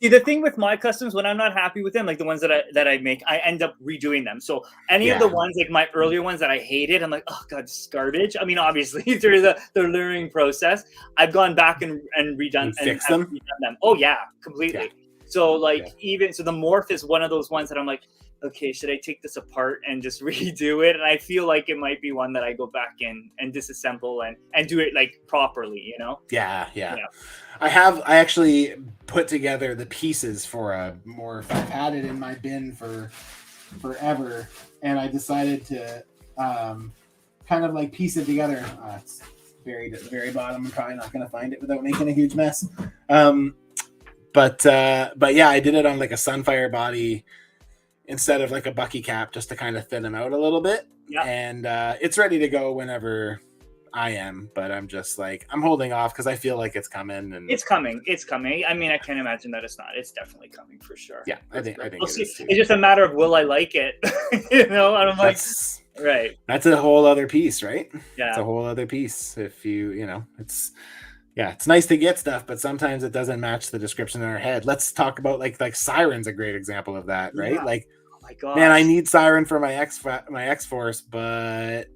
See, the thing with my customs, when I'm not happy with them, like the ones that I make, I end up redoing them. So any of the ones, like my earlier ones that I hated, I'm like, oh god, this is garbage. I mean, obviously through the learning process, I've gone back and redone redone them. Oh yeah, completely. Yeah. So like even so, the morph is one of those ones that I'm like, okay, should I take this apart and just redo it? And I feel like it might be one that I go back in and disassemble and do it like properly, you know?
Yeah. I actually put together the pieces for a morph. I've had it in my bin for forever, and I decided to kind of like piece it together. It's buried at the very bottom. I'm probably not going to find it without making a huge mess. But yeah, I did it on like a Sunfire body instead of like a Bucky cap, just to kind of thin him out a little bit. Yeah. And it's ready to go whenever I am, but I'm just like, I'm holding off because I feel like it's coming. And
it's coming. I mean, I can't imagine that it's not. It's definitely coming for sure.
Yeah, I think
we'll see. It's just a matter of, will I like it? You know, and I'm like, right.
That's a whole other piece, right?
Yeah,
it's a whole other piece. If you know, it's nice to get stuff, but sometimes it doesn't match the description in our head. Let's talk about like Siren's a great example of that, right? Yeah. Like,
oh my god,
man, I need Siren for my X-Force, but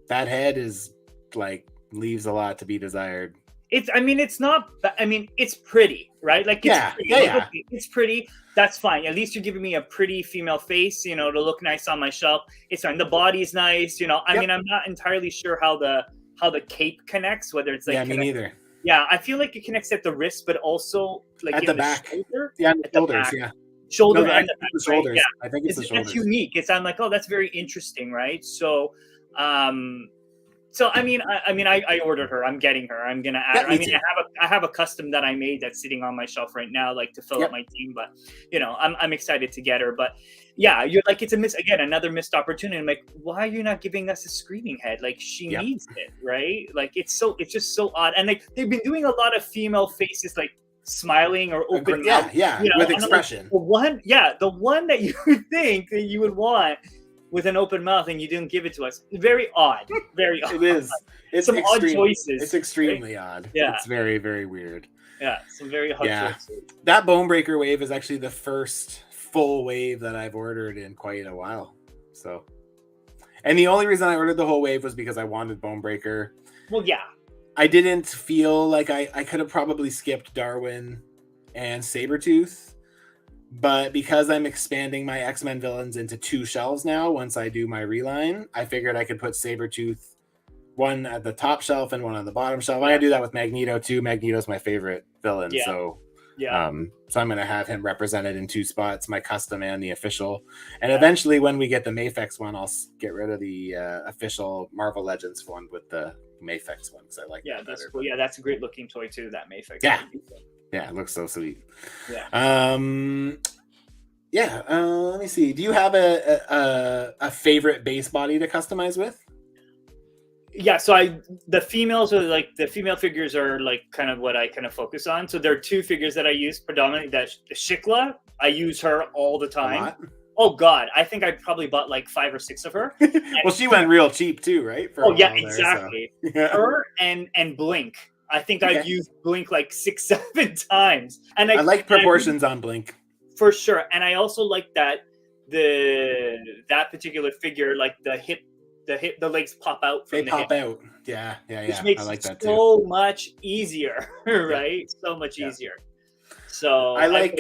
that head is like leaves a lot to be desired.
It's pretty, right? Like, it's pretty. It's pretty. That's fine. At least you're giving me a pretty female face, you know, to look nice on my shelf. It's fine. The body's nice, you know. I mean, I'm not entirely sure how the cape connects, whether it's like
me neither.
Yeah, I feel like it connects at the wrist, but also like
at the back.
Shoulder.
Yeah, the shoulders. Yeah.
Shoulder and the back,
shoulders.
Right? Yeah.
I think it's the shoulders.
It's unique. I'm like, oh, that's very interesting, right? So, So I ordered her. I'm getting her. I'm gonna add
Yeah,
her.
me
I mean,
too.
I have a custom that I made that's sitting on my shelf right now, like to fill up my team. But I'm excited to get her. But yeah, you're like, it's another missed opportunity. I'm like, why are you not giving us a screaming head? Like, she
Yep.
needs it, right? Like, it's just so odd. And like, they've been doing a lot of female faces, like smiling or open mouth.
Yeah,
You know,
with
and I'm like,
expression.
the one that you would think that you would want with an open mouth, and you didn't give it to us. Very odd. Very odd.
It is. It's
Some odd choices.
It's extremely odd.
Yeah.
It's very, very weird.
Yeah, some very odd choices.
That Bonebreaker wave is actually the first full wave that I've ordered in quite a while. So, and the only reason I ordered the whole wave was because I wanted Bonebreaker.
Well, yeah.
I didn't feel like I could have probably skipped Darwin and Sabretooth. But because I'm expanding my X-Men villains into 2 shelves now, once I do my reline, I figured I could put Sabretooth one at the top shelf and one on the bottom shelf. I do that with Magneto too. Magneto's my favorite villain.
Yeah.
So I'm going to have him represented in 2 spots, my custom and the official. And eventually when we get the Mafix one, I'll get rid of the official Marvel Legends one with the Mafix one because I like that
that's
better.
cool. Yeah, that's a great looking toy too, that Mafix.
Yeah, it looks so sweet.
Yeah.
Let me see. Do you have a favorite base body to customize with?
Yeah, so the females are like, the female figures are like kind of what I kind of focus on. So there are 2 figures that I use predominantly. That Shikla, I use her all the time. Oh God, I think I probably bought like 5 or 6 of her.
Well, she went real cheap too, right?
Exactly. Her and Blink. I think I've used Blink like 6, 7 times. And
I like proportions on Blink.
For sure. And I also like that that particular figure, like the legs pop out from the hip.
Out. Yeah.
Which makes
I like that
so much easier, right? So much easier. So
I like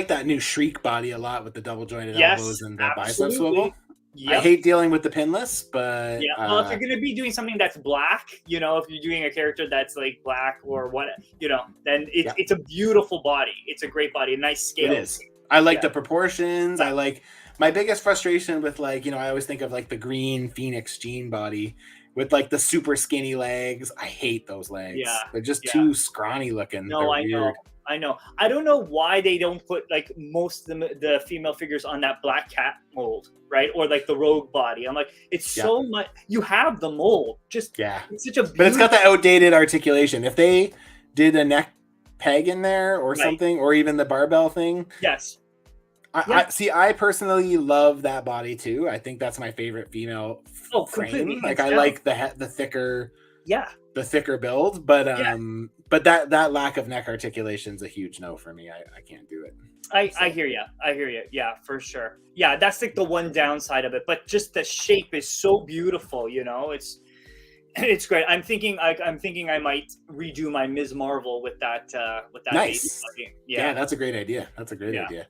that new Shriek body a lot with the double jointed elbows and the bicep swivel. Yep. I hate dealing with the pinless, but
well, if you're gonna be doing something that's black, if you're doing a character that's like black or what, then it's a beautiful body. It's a great body, a nice scale.
It is. I like the proportions. I like my biggest frustration with I always think of like the green Phoenix Jean body with like the super skinny legs. I hate those legs. Yeah, they're just too scrawny looking.
No, I know. I don't know why they don't put like most of the female figures on that Black Cat mold, right? Or like the Rogue body. I'm like, it's so much. You have the mold. It's such a
but it's got the outdated articulation. If they did a neck peg in there or something, or even the barbell thing.
Yes.
I personally love that body too. I think that's my favorite female frame. Like I like the thicker.
Yeah.
The thicker build, but that lack of neck articulation is a huge no for me. I can't do it.
I hear you. Yeah, for sure. Yeah, that's like the one downside of it, but just the shape is so beautiful. It's great. I'm thinking I might redo my Ms. Marvel with that.
Nice.
Yeah,
that's a great idea. Idea.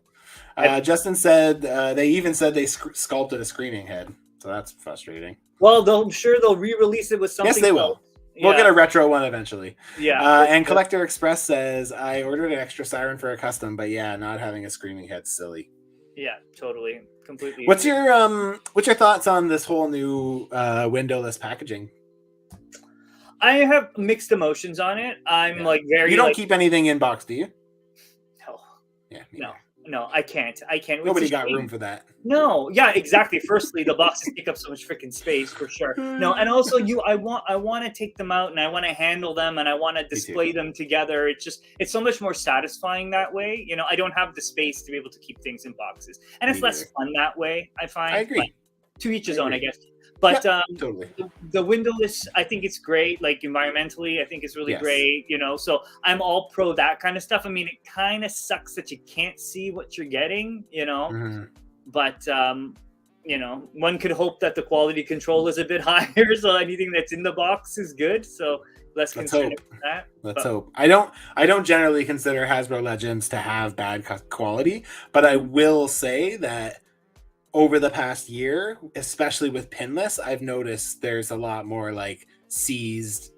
Justin said they even said they sculpted a screaming head, so that's frustrating.
Well, I'm sure they'll re-release it with something.
Yes, they will. We'll get a retro one eventually.
Yeah.
And Collector Express says, I ordered an extra siren for a custom, but not having a screaming head's silly.
Yeah, totally. Completely.
What's your thoughts on this whole new windowless packaging?
I have mixed emotions on it. I'm like very.
You don't keep anything in box, do you?
No.
Yeah.
No, I can't.
Nobody got room for that.
No, yeah, exactly. Firstly, the boxes take up so much freaking space for sure. No, and also I want to take them out and I want to handle them and I want to display them together. It's so much more satisfying that way. I don't have the space to be able to keep things in boxes, and it's less fun that way. I find.
I agree.
To each his own, I guess. But
totally.
The windowless, I think it's great. Like environmentally, I think it's really great. So I'm all pro that kind of stuff. I mean, it kind of sucks that you can't see what you're getting. But one could hope that the quality control is a bit higher, so anything that's in the box is good. So less concerned about that.
Let's hope. I don't generally consider Hasbro Legends to have bad quality, but I will say that over the past year, especially with pinless, I've noticed there's a lot more like seized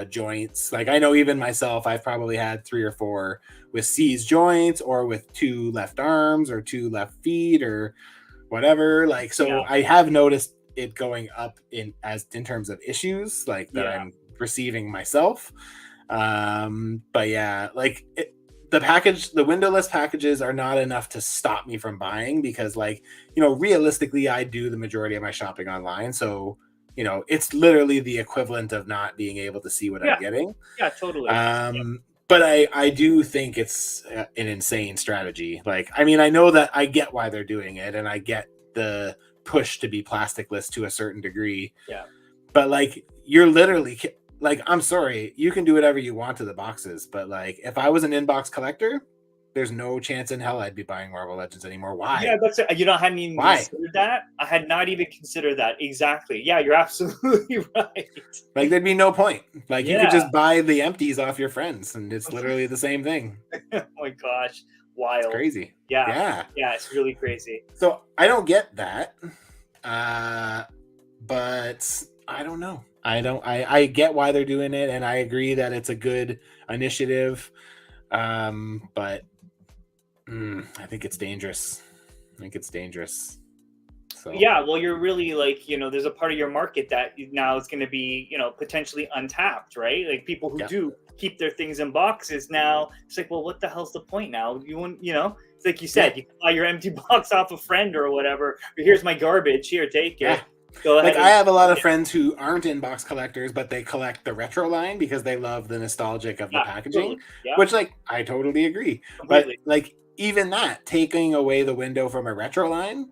joints. Like I know even myself, I've probably had 3 or 4 with seized joints or with 2 left arms or 2 left feet or whatever. Like, so I have noticed it going up in terms of issues like that I'm receiving myself. But yeah, like the windowless packages are not enough to stop me from buying, because like, you know, realistically I do the majority of my shopping online, so you know, it's literally the equivalent of not being able to see what I'm getting.
Totally.
But I do think it's an insane strategy. Like, I mean, I know that I get why they're doing it, and I get the push to be plasticless to a certain degree.
Yeah.
But like, you're literally like, I'm sorry, you can do whatever you want to the boxes, but like, if I was an inbox collector, there's no chance in hell I'd be buying Marvel Legends anymore. Why?
Yeah, that's you know, I hadn't even considered that. I had not even considered that. Exactly. Yeah, you're absolutely right.
Like, there'd be no point. Like, you could just buy the empties off your friends, and it's literally the same thing.
Oh my gosh, wild!
It's crazy.
Yeah, it's really crazy.
So I don't get that, but I don't know. I get why they're doing it, and I agree that it's a good initiative. But I think it's dangerous. So
yeah, well, you're really like, you know, there's a part of your market that now is going to be, you know, potentially untapped, right? Like people who do keep their things in boxes now. It's like, well, what the hell's the point now? You want, you know, it's like you said, you can buy your empty box off a friend or whatever. Or here's my garbage. Here, take it. Go ahead.
Like, I have a lot of friends who aren't inbox collectors, but they collect the retro line because they love the nostalgic of the packaging, which, like, I totally agree. Completely. But like, even that, taking away the window from a retro line,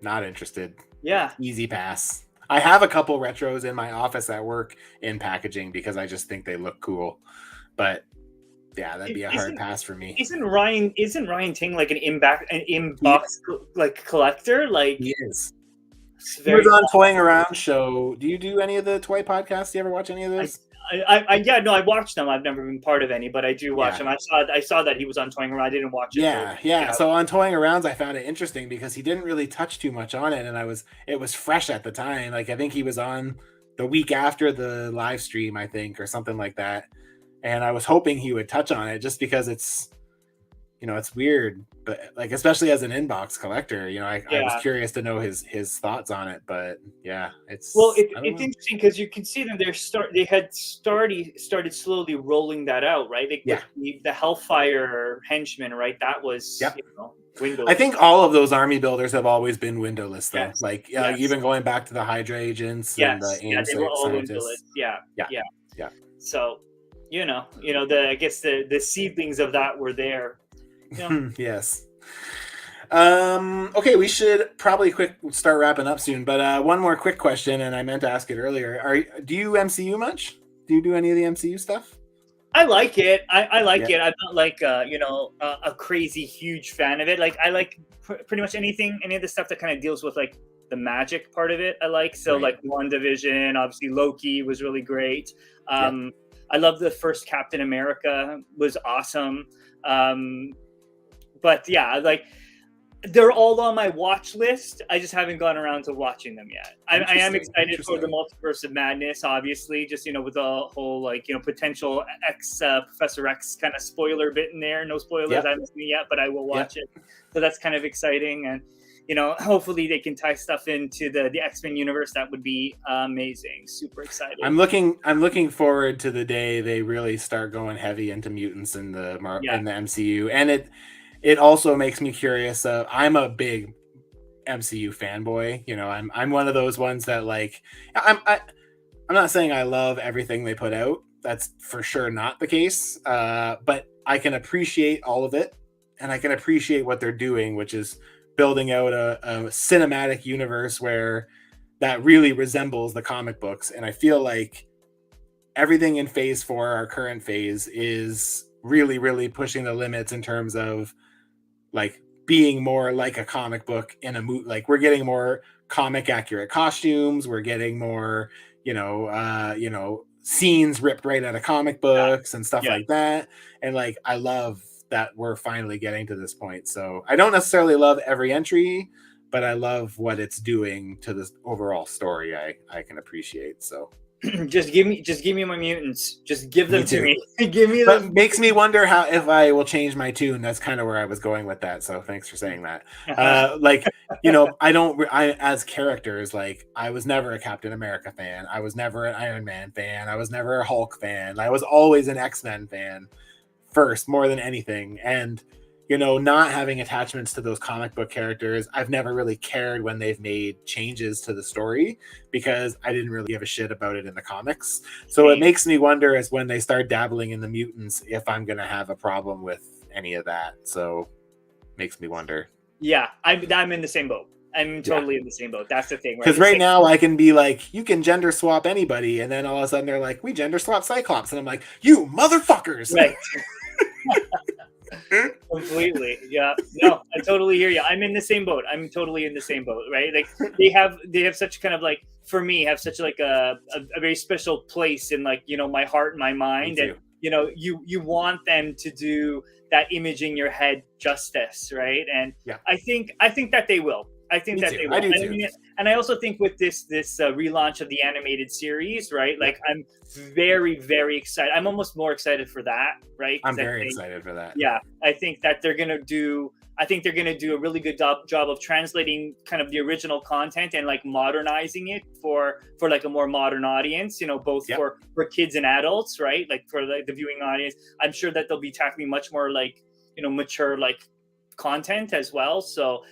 not interested. Easy pass. I have a couple retros in my office at work in packaging because I just think they look cool. But yeah, that'd be a hard pass for me.
Isn't Ryan Ting like an inbox like collector? Like,
he is. He was on Toying Around show. Do you do any of the toy podcasts? Do you ever watch any of those?
I watched them. I've never been part of any, but I do watch them. I saw that he was on Toying Around. I didn't watch it.
So on Toying Arounds, I found it interesting because he didn't really touch too much on it, and it was fresh at the time. Like, I think he was on the week after the live stream, I think, or something like that. And I was hoping he would touch on it just because it's, you know, it's weird, but like, especially as an inbox collector, you know, I was curious to know his thoughts on it. But yeah, it's
interesting because you can see them. They had started slowly rolling that out, right? The Hellfire Henchman, right? That was you know, windowless.
I think all of those army builders have always been windowless, though. Like even going back to the Hydra agents and the AIM
they were all windowless. Yeah. So, you know, I guess the seedlings of that were there. Yeah.
Yes. Okay, we should probably start wrapping up soon. But one more quick question, and I meant to ask it earlier. Do you MCU much? Do you do any of the MCU stuff?
I like it. I like it. I'm not like a crazy huge fan of it. Like, I like pretty much any of the stuff that kind of deals with like the magic part of it. I like like WandaVision. Obviously, Loki was really great. I love the first Captain America, was awesome. But yeah, like, they're all on my watch list. I just haven't gone around to watching them yet. I am excited for the Multiverse of Madness, obviously, just, you know, with the whole, like, you know, potential Professor X kind of spoiler bit in there. No spoilers, I haven't seen it yet, but I will watch it. So that's kind of exciting. And, you know, hopefully they can tie stuff into the X-Men universe. That would be amazing. Super excited.
I'm looking forward to the day they really start going heavy into mutants in the MCU. And it also makes me curious. I'm a big MCU fanboy. You know, I'm one of those ones that, like, I'm not saying I love everything they put out. That's for sure not the case. But I can appreciate all of it, and I can appreciate what they're doing, which is building out a cinematic universe where that really resembles the comic books. And I feel like everything in Phase 4, our current phase, is really, really pushing the limits in terms of, like, being more like a comic book in a movie. Like, we're getting more comic accurate costumes. We're getting more, scenes ripped right out of comic books and stuff like that. And like, I love that we're finally getting to this point. So I don't necessarily love every entry, but I love what it's doing to this overall story. I can appreciate. So
just give me my mutants. Just give them to
too.
me. Give me
But
them.
makes me wonder how if I will change my tune. That's kind of where I was going with that. So thanks for saying that. Like, I as characters, like I was never a Captain America fan. I was never an Iron Man fan. I was never a Hulk fan. I was always an X-Men fan first, more than anything. And not having attachments to those comic book characters, I've never really cared when they've made changes to the story because I didn't really give a shit about it in the comics. So it makes me wonder as when they start dabbling in the mutants if I'm going to have a problem with any of that. So makes me wonder.
Yeah, I'm in the same boat. I'm totally in the same boat. That's the thing.
Because right now I can be like, you can gender swap anybody. And then all of a sudden they're like, we gender swap Cyclops. And I'm like, you motherfuckers.
Right. Completely. Yeah. No, I totally hear you. I'm in the same boat. I'm totally in the same boat, right? Like they have such kind of like, for me, have such like a very special place in like, my heart and my mind. And you want them to do that image in your head justice, right? And
yeah.
I think that they will. I think that they will.
I do too.
And I also think with this relaunch of the animated series, right? Like I'm very, very excited. I'm almost more excited for that, right?
I'm very excited for that.
Yeah, I think that they're gonna do a really good job of translating kind of the original content and like modernizing it for like a more modern audience. Both for kids and adults, right? Like for the viewing audience, I'm sure that they'll be tackling much more like mature like content as well. So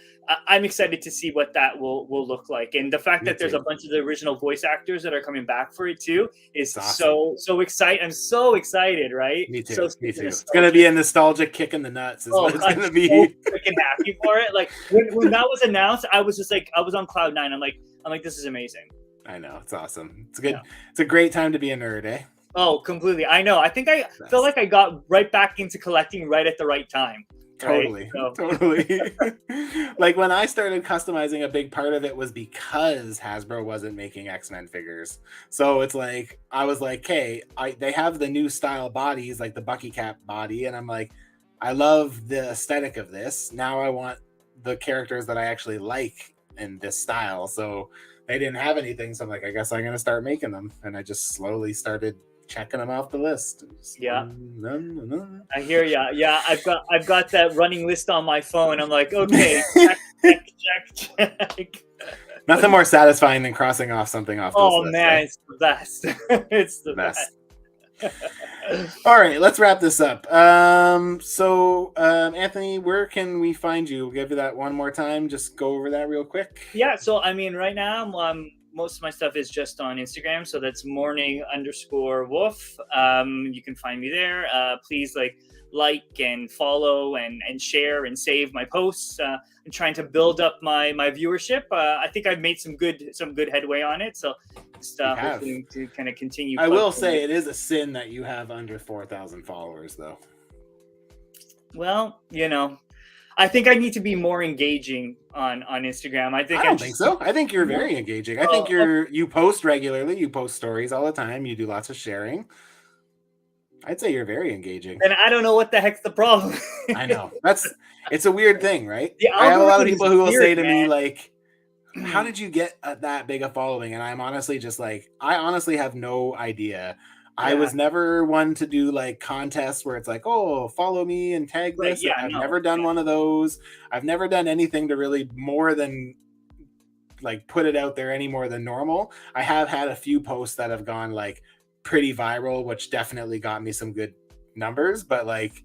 I'm excited to see what that will look like, and the fact that there's a bunch of the original voice actors that are coming back for it too is awesome. so excited. I'm so excited, right?
Me too.
So
Me too. It's gonna be a nostalgic kick in the nuts. Is what it's gonna be.
So freaking happy for it. Like when that was announced, I was just like, I was on cloud nine. I'm like, this is amazing.
I know, it's awesome. It's good. Yeah. It's a great time to be a nerd, eh?
Oh, completely. I know. I think I feel like I got right back into collecting right at the right time.
Totally.
Right?
Totally. Like when I started customizing, a big part of it was because Hasbro wasn't making X-Men figures. So it's like, I was like, hey, they have the new style bodies, like the Bucky Cap body. And I'm like, I love the aesthetic of this. Now I want the characters that I actually like in this style. So they didn't have anything. So I'm like, I guess I'm going to start making them. And I just slowly started checking them off the list.
Yeah. I hear ya. Yeah, I've got that running list on my phone. I'm like, okay, check.
Nothing more satisfying than crossing off something off those lists.
Man, right? It's the best. It's the best.
All right, let's wrap this up. So Anthony, where can we find you? We'll give you that one more time. Just go over that real quick.
Yeah, so I mean, right now, most of my stuff is just on Instagram, so that's morning_woof. You can find me there. Please like and follow and share and save my posts. I'm trying to build up my viewership. I think I've made some good headway on it. So just hoping to kind of continue.
I will say it is a sin that you have under 4,000 followers, though.
Well, I think I need to be more engaging on Instagram. I don't
think so. I think you're very engaging. I think you post regularly. You post stories all the time. You do lots of sharing. I'd say you're very engaging.
And I don't know what the heck's the problem.
I know. It's a weird thing, right? I have a lot of people who will say to me like, how did you get that big a following? And I'm honestly just like, I honestly have no idea. I was never one to do like contests where it's like, oh, follow me and tag this. I've never done one of those. I've never done anything to really more than like put it out there any more than normal. I have had a few posts that have gone like pretty viral, which definitely got me some good numbers, but like,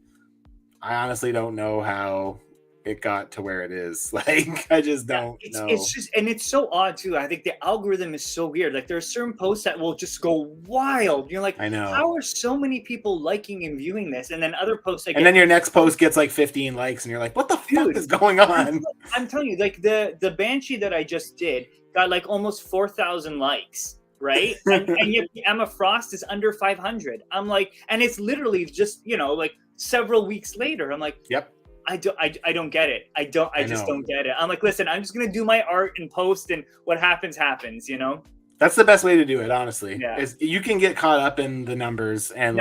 I honestly don't know how it got to where it is. Like, I just don't know.
It's just, and it's so odd too. I think the algorithm is so weird. Like there are certain posts that will just go wild. You're like,
I know.
How are so many people liking and viewing this? And then other posts,
and then your next post gets like 15 likes, and you're like, what the fuck is going on?
I'm telling you, like the Banshee that I just did got like almost 4,000 likes. Right. and yet Emma Frost is under 500. I'm like, and it's literally just, like several weeks later. I'm like,
yep.
I don't get it. I just don't get it. I'm like, listen, I'm just going to do my art and post, and what happens.
That's the best way to do it, honestly. Yeah. Is you can get caught up in the numbers, and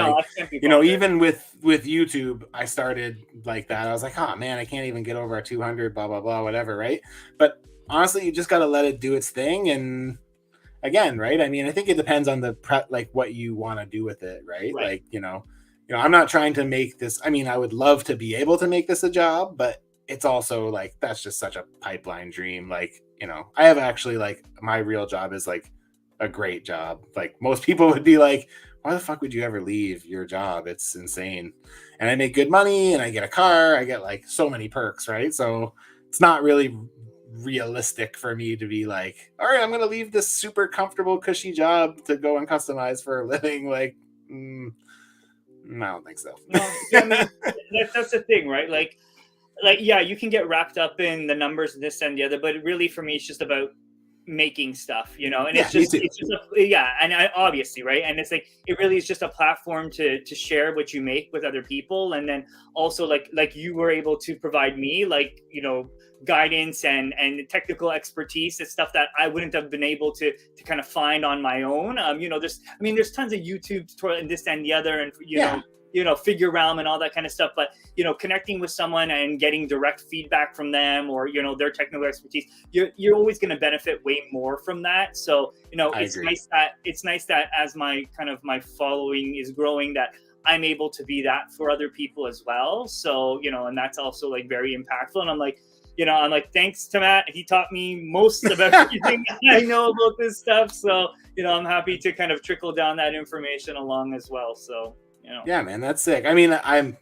even with YouTube, I started like that. I was like, oh man, I can't even get over a 200, blah, blah, blah, whatever. Right. But honestly, you just got to let it do its thing. And again, right? I mean, I think it depends on the like what you want to do with it, right?
Right.
Like, I'm not trying to make this. I mean, I would love to be able to make this a job, but it's also like that's just such a pipeline dream. Like, I have actually like my real job is like a great job. Like most people would be like, why the fuck would you ever leave your job? It's insane. And I make good money and I get a car. I get like so many perks, right? So it's not really realistic for me to be like, all right, I'm going to leave this super comfortable, cushy job to go and customize for a living. Like, I don't think so.
No, yeah, I mean, that's the thing, right? Like, yeah, you can get wrapped up in the numbers, this and the other, but really for me, it's just about making stuff, and
Yeah,
it's just and obviously, right, and it's like it really is just a platform to share what you make with other people, and then also like you were able to provide me like guidance and technical expertise. It's stuff that I wouldn't have been able to kind of find on my own. There's tons of YouTube tutorial and this and the other, and figure realm and all that kind of stuff, but connecting with someone and getting direct feedback from them or their technical expertise, you're always going to benefit way more from that. So it's nice that as my following is growing, that I'm able to be that for other people as well. So and that's also like very impactful, and I'm like, thanks to Matt, he taught me most of everything I know about this stuff. So I'm happy to kind of trickle down that information along as well. So
yeah, man, that's sick. I mean, I'm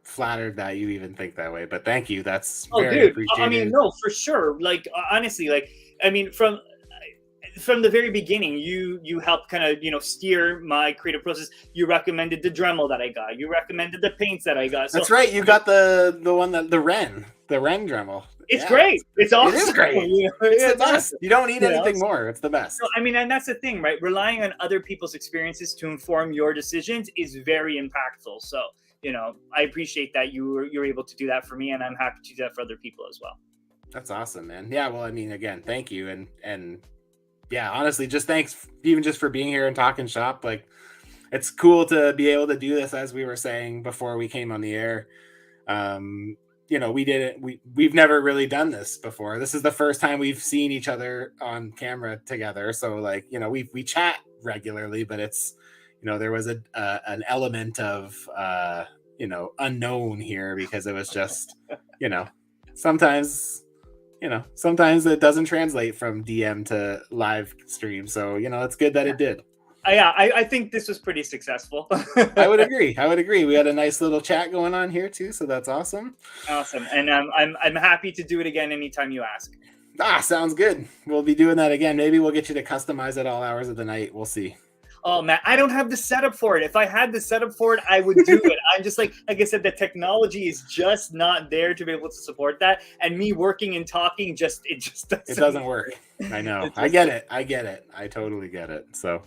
flattered that you even think that way, but thank you. That's very appreciated.
I mean, no, for sure. Like, honestly, like, I mean, from the very beginning, you helped kind of steer my creative process. You recommended the Dremel that I got. You recommended the paints that I got. So,
that's right. You got the one that the Wren Dremel.
It's great. It's awesome.
It is great. It's the best. Awesome. You don't need anything more. It's the best.
So, I mean, and that's the thing, right? Relying on other people's experiences to inform your decisions is very impactful. So, I appreciate that you're able to do that for me, and I'm happy to do that for other people as well.
That's awesome, man. Yeah, well, I mean, again, thank you, and yeah, honestly, just thanks even just for being here and talking shop. Like, it's cool to be able to do this, as we were saying before we came on the air. We've never really done this before. This is the first time we've seen each other on camera together. So like, we chat regularly, but it's, there was an element of, unknown here because it was just, sometimes it doesn't translate from DM to live stream. So, it's good that it did.
Yeah, I think this was pretty successful.
I would agree. We had a nice little chat going on here too, so that's awesome.
Awesome, and I'm happy to do it again anytime you ask.
Sounds good. We'll be doing that again. Maybe we'll get you to customize at all hours of the night. We'll see.
Oh man, I don't have the setup for it. If I had the setup for it, I would do it. I'm just like I said, the technology is just not there to be able to support that. And me working and talking it just
doesn't work. I know. I get it. I totally get it. So.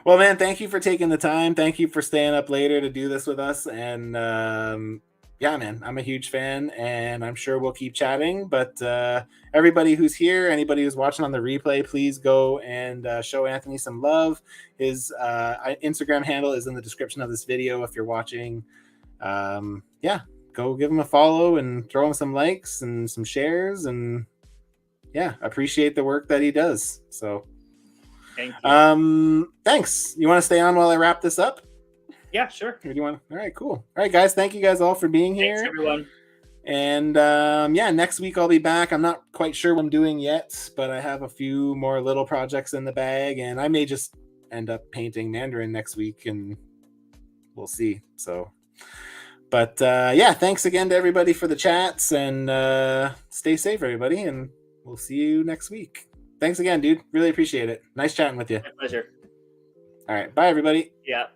Well, man, thank you for taking the time. Thank you for staying up later to do this with us. And yeah, man, I'm a huge fan, and I'm sure we'll keep chatting. But everybody who's here, anybody who's watching on the replay, please go and show Anthony some love. His Instagram handle is in the description of this video if you're watching. Yeah, go give him a follow and throw him some likes and some shares. And yeah, appreciate the work that he does. So.
Thank you.
Thanks. You want to stay on while I wrap this up?
Yeah, sure.
Or do you want? All right, cool. All right, guys. Thank you guys all for being here.
Thanks, everyone.
And yeah, next week I'll be back. I'm not quite sure what I'm doing yet, but I have a few more little projects in the bag, and I may just end up painting Mandarin next week, and we'll see. So, but yeah, thanks again to everybody for the chats, and stay safe, everybody, and we'll see you next week. Thanks again, dude. Really appreciate it. Nice chatting with you.
My pleasure.
All right. Bye, everybody.
Yeah.